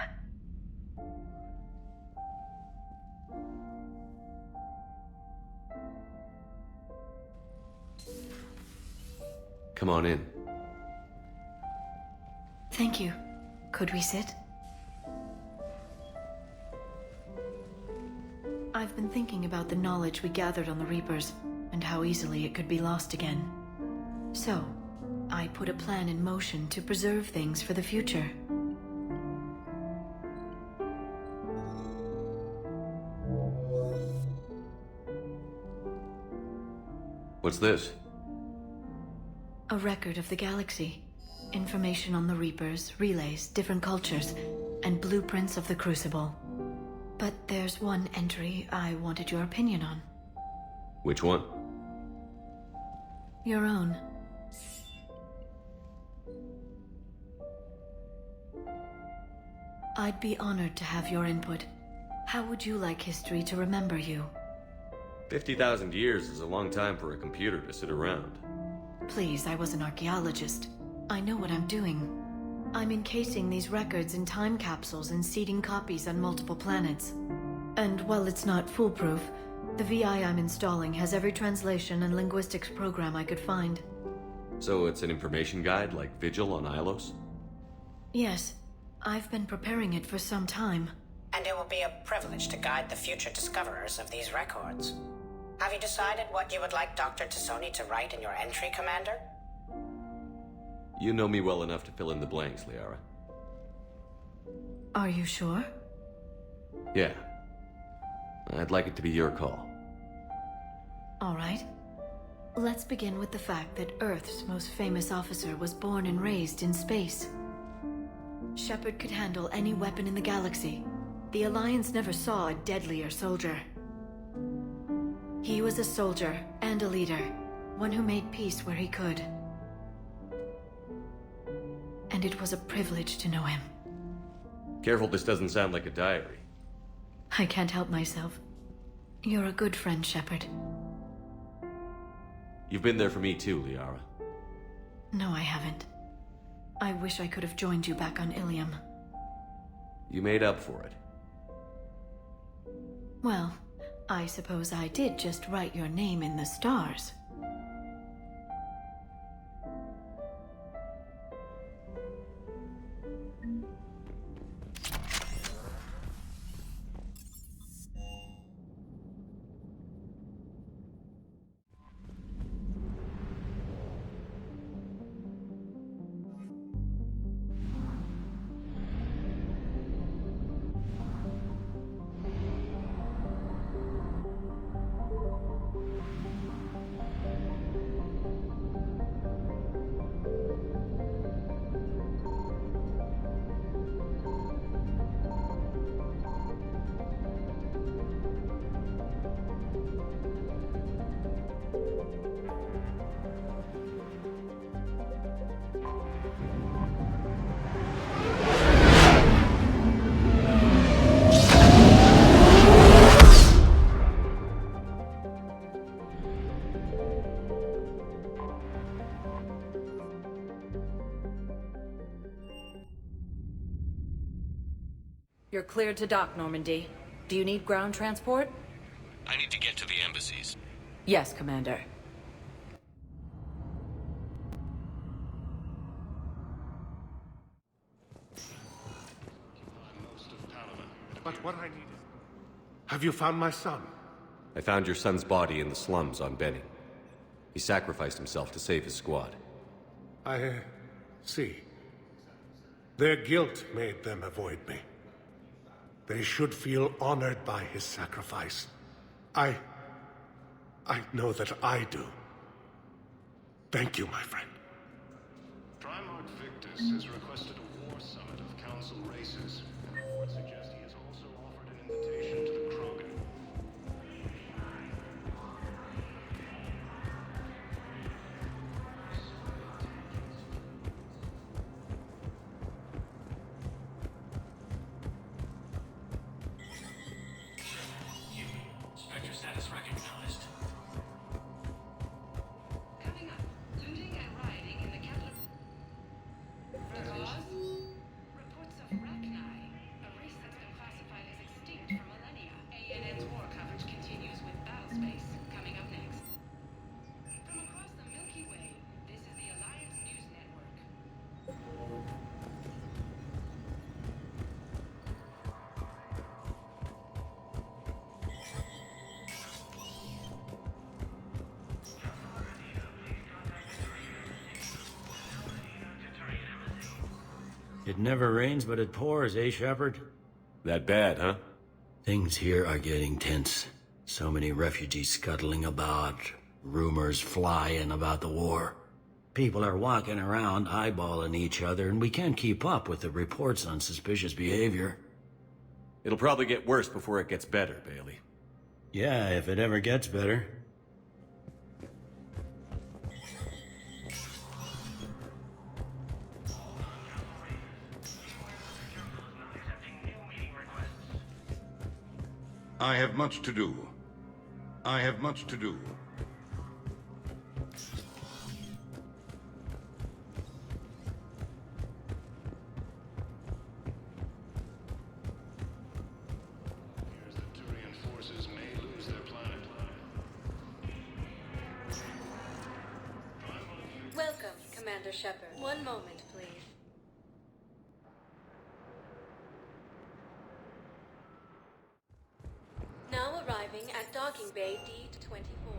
Come on in. Thank you. Could we sit? I've been thinking about the knowledge we gathered on the Reapers, and how easily it could be lost again. So, I put a plan in motion to preserve things for the future. What's this? A record of the galaxy. Information on the Reapers, relays, different cultures, and blueprints of the Crucible. But there's one entry I wanted your opinion on. Which one? Your own. I'd be honored to have your input. How would you like history to remember you? 50,000 years is a long time for a computer to sit around. Please, I was an archaeologist. I know what I'm doing. I'm encasing these records in time capsules and seeding copies on multiple planets. And while it's not foolproof, the VI I'm installing has every translation and linguistics program I could find. So it's an information guide like Vigil on Ilos? Yes. I've been preparing it for some time. And it will be a privilege to guide the future discoverers of these records. Have you decided what you would like Dr. Tassoni to write in your entry, Commander? You know me well enough to fill in the blanks, Liara. Are you sure? Yeah. I'd like it to be your call. All right. Let's begin with the fact that Earth's most famous officer was born and raised in space. Shepard could handle any weapon in the galaxy. The Alliance never saw a deadlier soldier. He was a soldier and a leader, one who made peace where he could. And it was a privilege to know him. Careful, this doesn't sound like a diary. I can't help myself. You're a good friend, Shepard. You've been there for me too, Liara. No, I haven't. I wish I could have joined you back on Ilium. You made up for it. Well, I suppose I did just write your name in the stars. You're cleared to dock, Normandy. Do you need ground transport? I need to get to the embassies. Yes, Commander. But what I need is... Have you found my son? I found your son's body in the slums on Benny. He sacrificed himself to save his squad. I see. Their guilt made them avoid me. They should feel honored by his sacrifice. I know that I do. Thank you, my friend. Primarch Victus has requested a war summit of Council races. Reports suggest he has also offered an invitation to the Krogan. Spectre status recognized. Coming up, looting and rioting in the capital. The cause? It never rains, but it pours, eh, Shepard? That bad, huh? Things here are getting tense. So many refugees scuttling about, rumors flying about the war. People are walking around eyeballing each other, and we can't keep up with the reports on suspicious behavior. It'll probably get worse before it gets better, Bailey. Yeah, if it ever gets better. I have much to do. I have much to do. Welcome, Commander Shepard. One moment, please. Now arriving at Docking Bay D-24.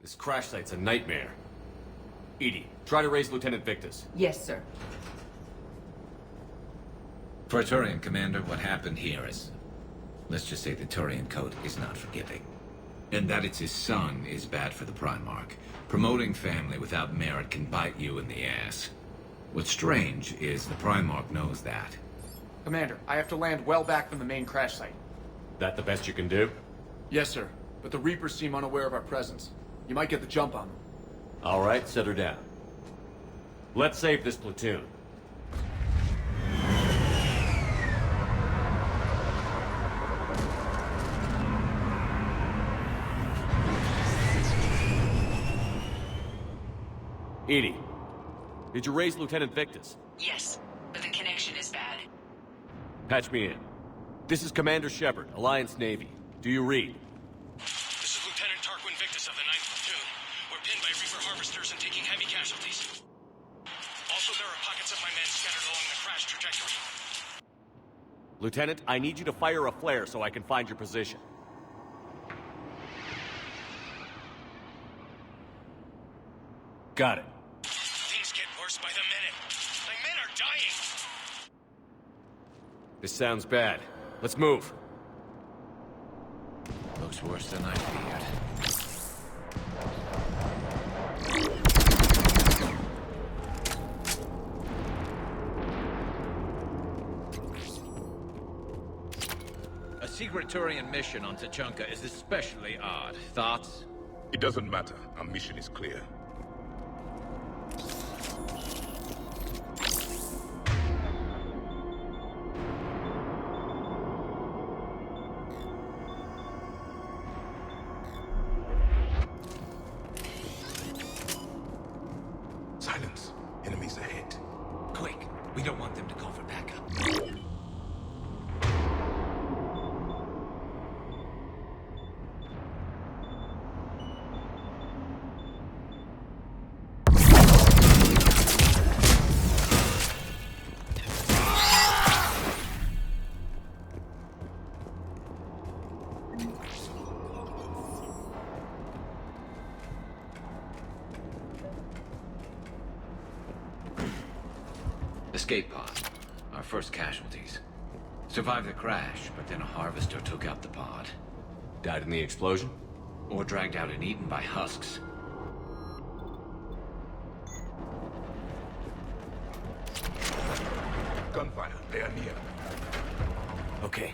This crash site's a nightmare. Edie, try to raise Lieutenant Victus. Yes, sir. Praetorian Commander, what happened here is... let's just say the Turian Code is not forgiving. And that it's his son is bad for the Primarch. Promoting family without merit can bite you in the ass. What's strange is the Primarch knows that. Commander, I have to land well back from the main crash site. That the best you can do? Yes, sir. But the Reapers seem unaware of our presence. You might get the jump on them. All right, set her down. Let's save this platoon. Edie, did you raise Lieutenant Victus? Yes, but the connection is bad. Patch me in. This is Commander Shepard, Alliance Navy. Do you read? This is Lieutenant Tarquin Victus of the 9th Platoon. We're pinned by Reaper harvesters and taking heavy casualties. Also, there are pockets of my men scattered along the crash trajectory. Lieutenant, I need you to fire a flare so I can find your position. Got it. Things get worse by the minute. My men are dying! This sounds bad. Let's move. Looks worse than I feared. A secret Turian mission on Tachanka is especially odd. Thoughts? It doesn't matter. Our mission is clear. Enemies ahead. Quick! We don't want them to call for backup. Escape pod. Our first casualties. Survived the crash, but then a harvester took out the pod. Died in the explosion? Or dragged out and eaten by husks. Gunfire. They are near. Okay.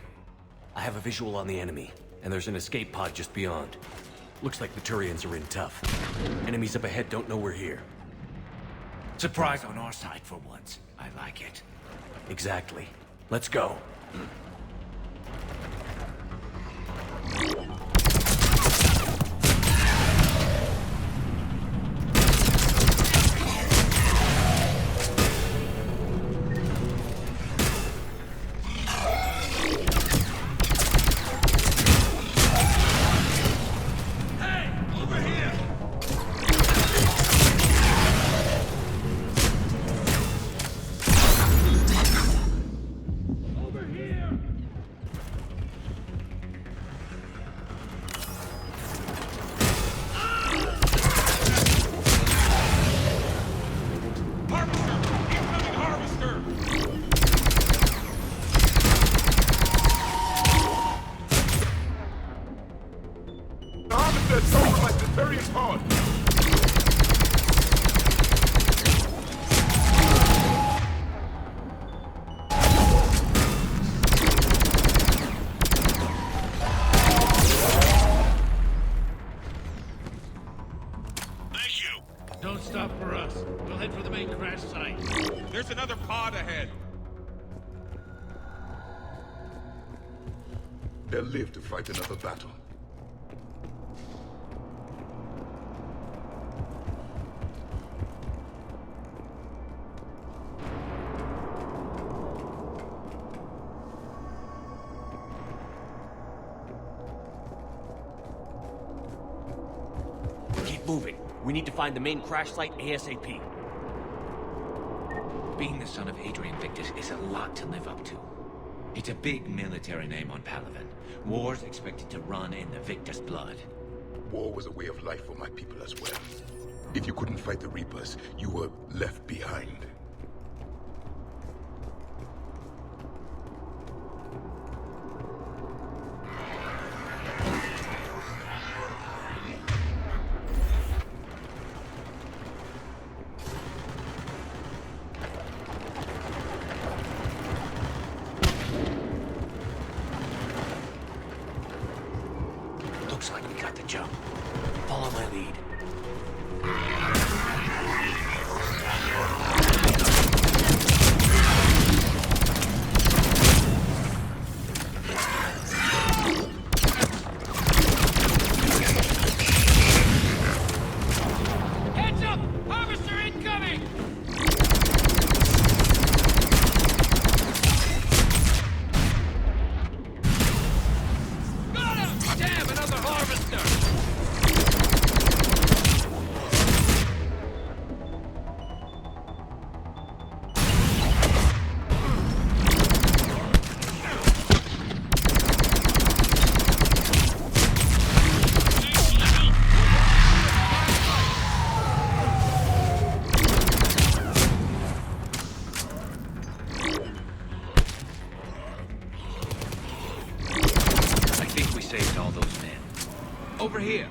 I have a visual on the enemy, and there's an escape pod just beyond. Looks like the Turians are in tough. Enemies up ahead don't know we're here. Surprise on our side for once. I like it. Exactly. Let's go. Don't stop for us. We'll head for the main crash site. There's another pod ahead. They'll live to fight another battle. Keep moving. We need to find the main crash site ASAP. Being the son of Adrian Victus is a lot to live up to. It's a big military name on Palaven. War's expected to run in the Victus blood. War was a way of life for my people as well. If you couldn't fight the Reapers, you were left behind. Looks like we got the jump. Follow my lead. Heads up! Harvester incoming! Got him! Damn, another harvester! I think we saved all those men. Over here!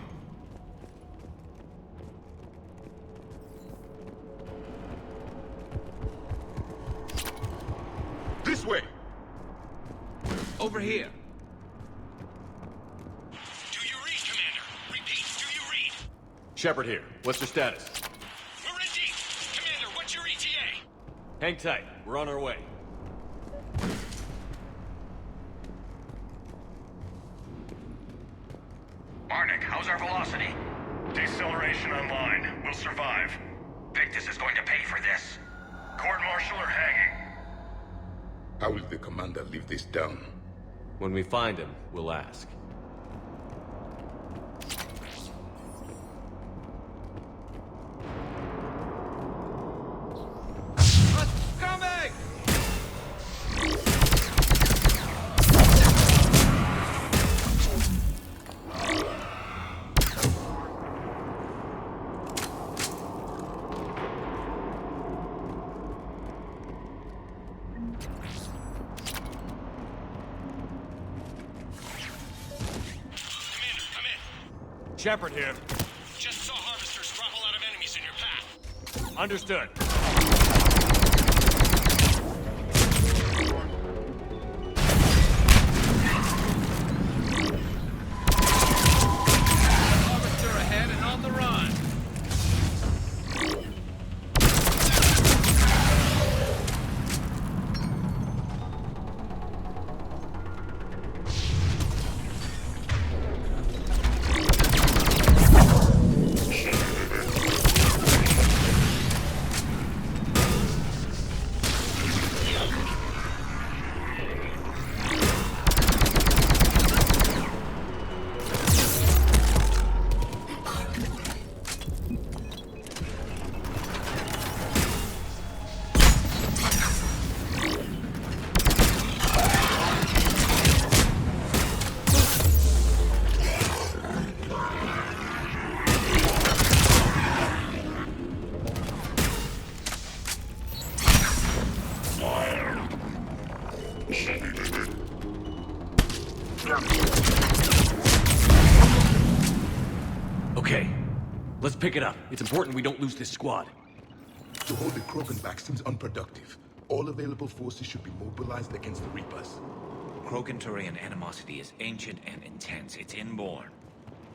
This way! Over here! Do you read, Commander? Repeat, do you read? Shepard here. What's your status? We're in deep. Commander, what's your ETA? Hang tight. We're on our way. Arnik, how's our velocity? Deceleration online. We'll survive. They Victus is going to pay for this. Court-martial or hanging? How will the commander live this down? When we find him, we'll ask. Coming! Shepard here. Just saw harvesters drop a lot of enemies in your path. Understood. Harvester ahead and on the run. Okay, let's pick it up. It's important we don't lose this squad. To hold the Krogan back seems unproductive. All available forces should be mobilized against the Reapers. Krogan-Turian animosity is ancient and intense. It's inborn.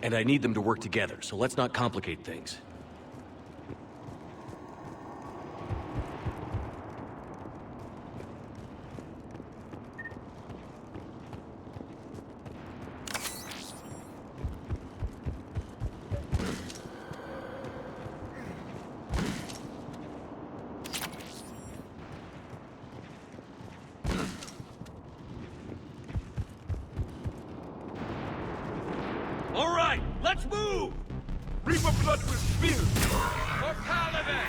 And I need them to work together, so let's not complicate things. All right, let's move! Reaper blood will spill! For Paladin!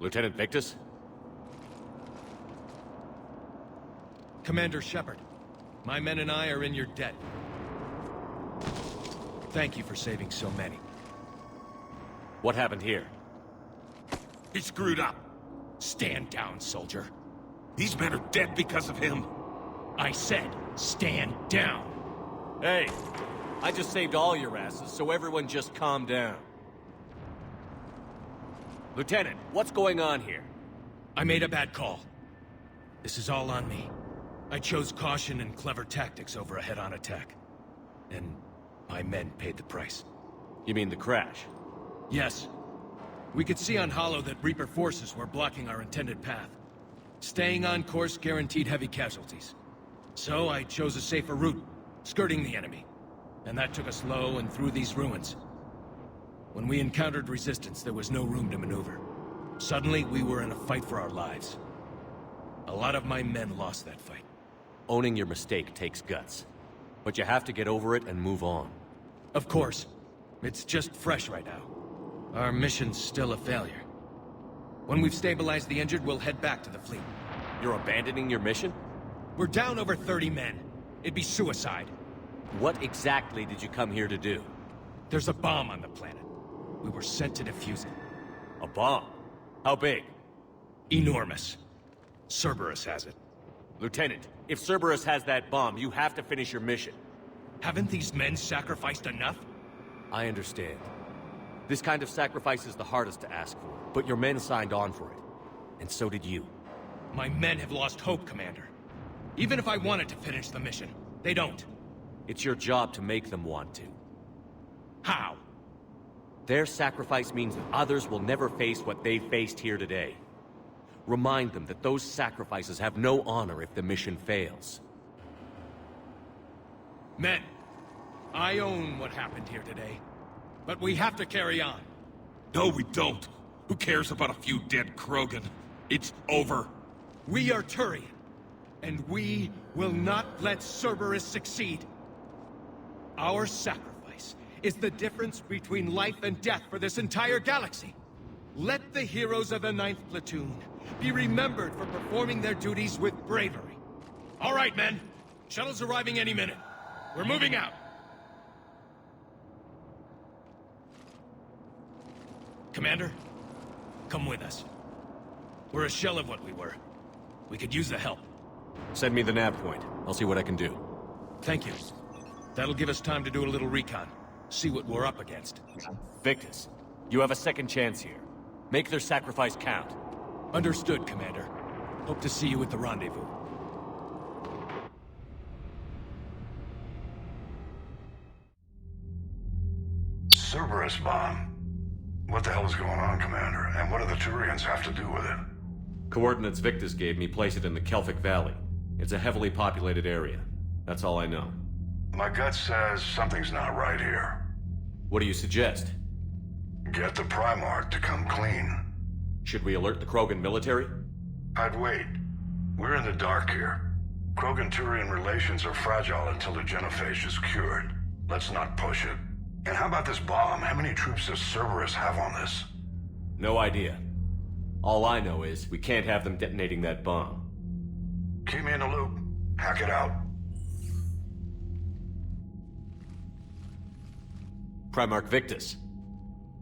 Lieutenant Victus? Commander Shepard, my men and I are in your debt. Thank you for saving so many. What happened here? He screwed up. Stand down, soldier. These men are dead because of him. I said, stand down. Hey, I just saved all your asses, so everyone just calm down. Lieutenant, what's going on here? I made a bad call. This is all on me. I chose caution and clever tactics over a head-on attack. And my men paid the price. You mean the crash? Yes. We could see on Hollow that Reaper forces were blocking our intended path. Staying on course guaranteed heavy casualties. So I chose a safer route, skirting the enemy. And that took us low and through these ruins. When we encountered resistance, there was no room to maneuver. Suddenly, we were in a fight for our lives. A lot of my men lost that fight. Owning your mistake takes guts. But you have to get over it and move on. Of course. It's just fresh right now. Our mission's still a failure. When we've stabilized the injured, we'll head back to the fleet. You're abandoning your mission? We're down over 30 men. It'd be suicide. What exactly did you come here to do? There's a bomb on the planet. We were sent to defuse it. A bomb? How big? Enormous. Cerberus has it. Lieutenant, if Cerberus has that bomb, you have to finish your mission. Haven't these men sacrificed enough? I understand. This kind of sacrifice is the hardest to ask for, but your men signed on for it. And so did you. My men have lost hope, Commander. Even if I wanted to finish the mission, they don't. It's your job to make them want to. How? Their sacrifice means that others will never face what they faced here today. Remind them that those sacrifices have no honor if the mission fails. Men, I own what happened here today. But we have to carry on. No, we don't. Who cares about a few dead Krogan? It's over. We are Turian, and we will not let Cerberus succeed. Our sacrifice is the difference between life and death for this entire galaxy. Let the heroes of the 9th Platoon be remembered for performing their duties with bravery. All right, men. Shuttle's arriving any minute. We're moving out. Commander, come with us. We're a shell of what we were. We could use the help. Send me the nav point. I'll see what I can do. Thank you. That'll give us time to do a little recon. See what we're up against. Victus, you have a second chance here. Make their sacrifice count. Understood, Commander. Hope to see you at the rendezvous. Cerberus bomb. What the hell is going on, Commander? And what do the Turians have to do with it? Coordinates Victus gave me place it in the Kelphic Valley. It's a heavily populated area. That's all I know. My gut says something's not right here. What do you suggest? Get the Primarch to come clean. Should we alert the Krogan military? I'd wait. We're in the dark here. Krogan-Turian relations are fragile until the genophage is cured. Let's not push it. And how about this bomb? How many troops does Cerberus have on this? No idea. All I know is we can't have them detonating that bomb. Keep me in the loop. Hack it out. Primarch Victus.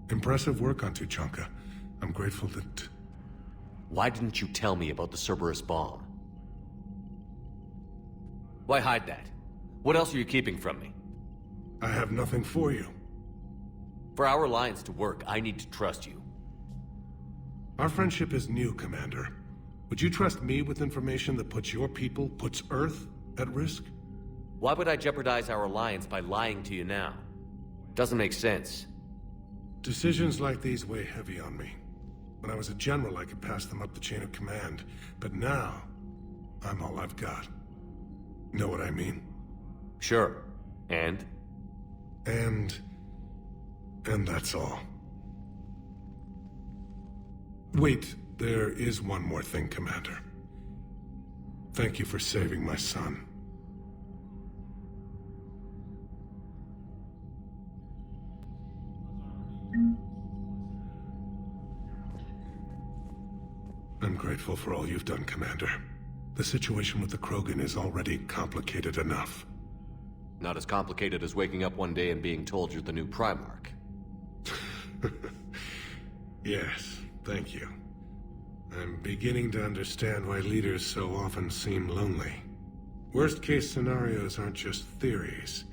Impressive work on Tuchanka. I'm grateful that... Why didn't you tell me about the Cerberus bomb? Why hide that? What else are you keeping from me? I have nothing for you. For our alliance to work, I need to trust you. Our friendship is new, Commander. Would you trust me with information that puts your people, puts Earth, at risk? Why would I jeopardize our alliance by lying to you now? Doesn't make sense. Decisions like these weigh heavy on me. When I was a general, I could pass them up the chain of command. But now, I'm all I've got. Know what I mean? Sure. And that's all. Wait, there is one more thing, Commander. Thank you for saving my son. I'm grateful for all you've done, Commander. The situation with the Krogan is already complicated enough. Not as complicated as waking up one day and being told you're the new Primarch. Yes, thank you. I'm beginning to understand why leaders so often seem lonely. Worst-case scenarios aren't just theories.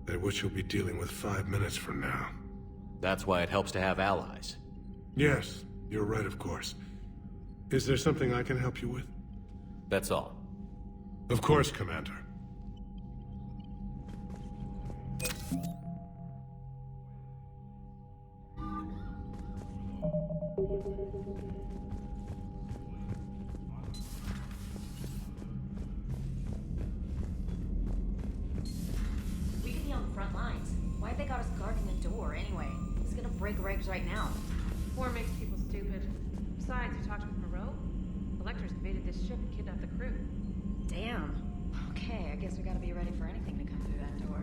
They're what you'll be dealing with 5 minutes from now. That's why it helps to have allies. Yes, you're right, of course. Is there something I can help you with? That's all. Of course, Commander. We could be on the front lines. Why have they got us guarding the door anyway? It's gonna break regs right now. War makes people stupid. Besides, you talked with Moreau? Electors invaded this ship and kidnapped the crew. Damn. Okay, I guess we gotta be ready for anything to come through that door.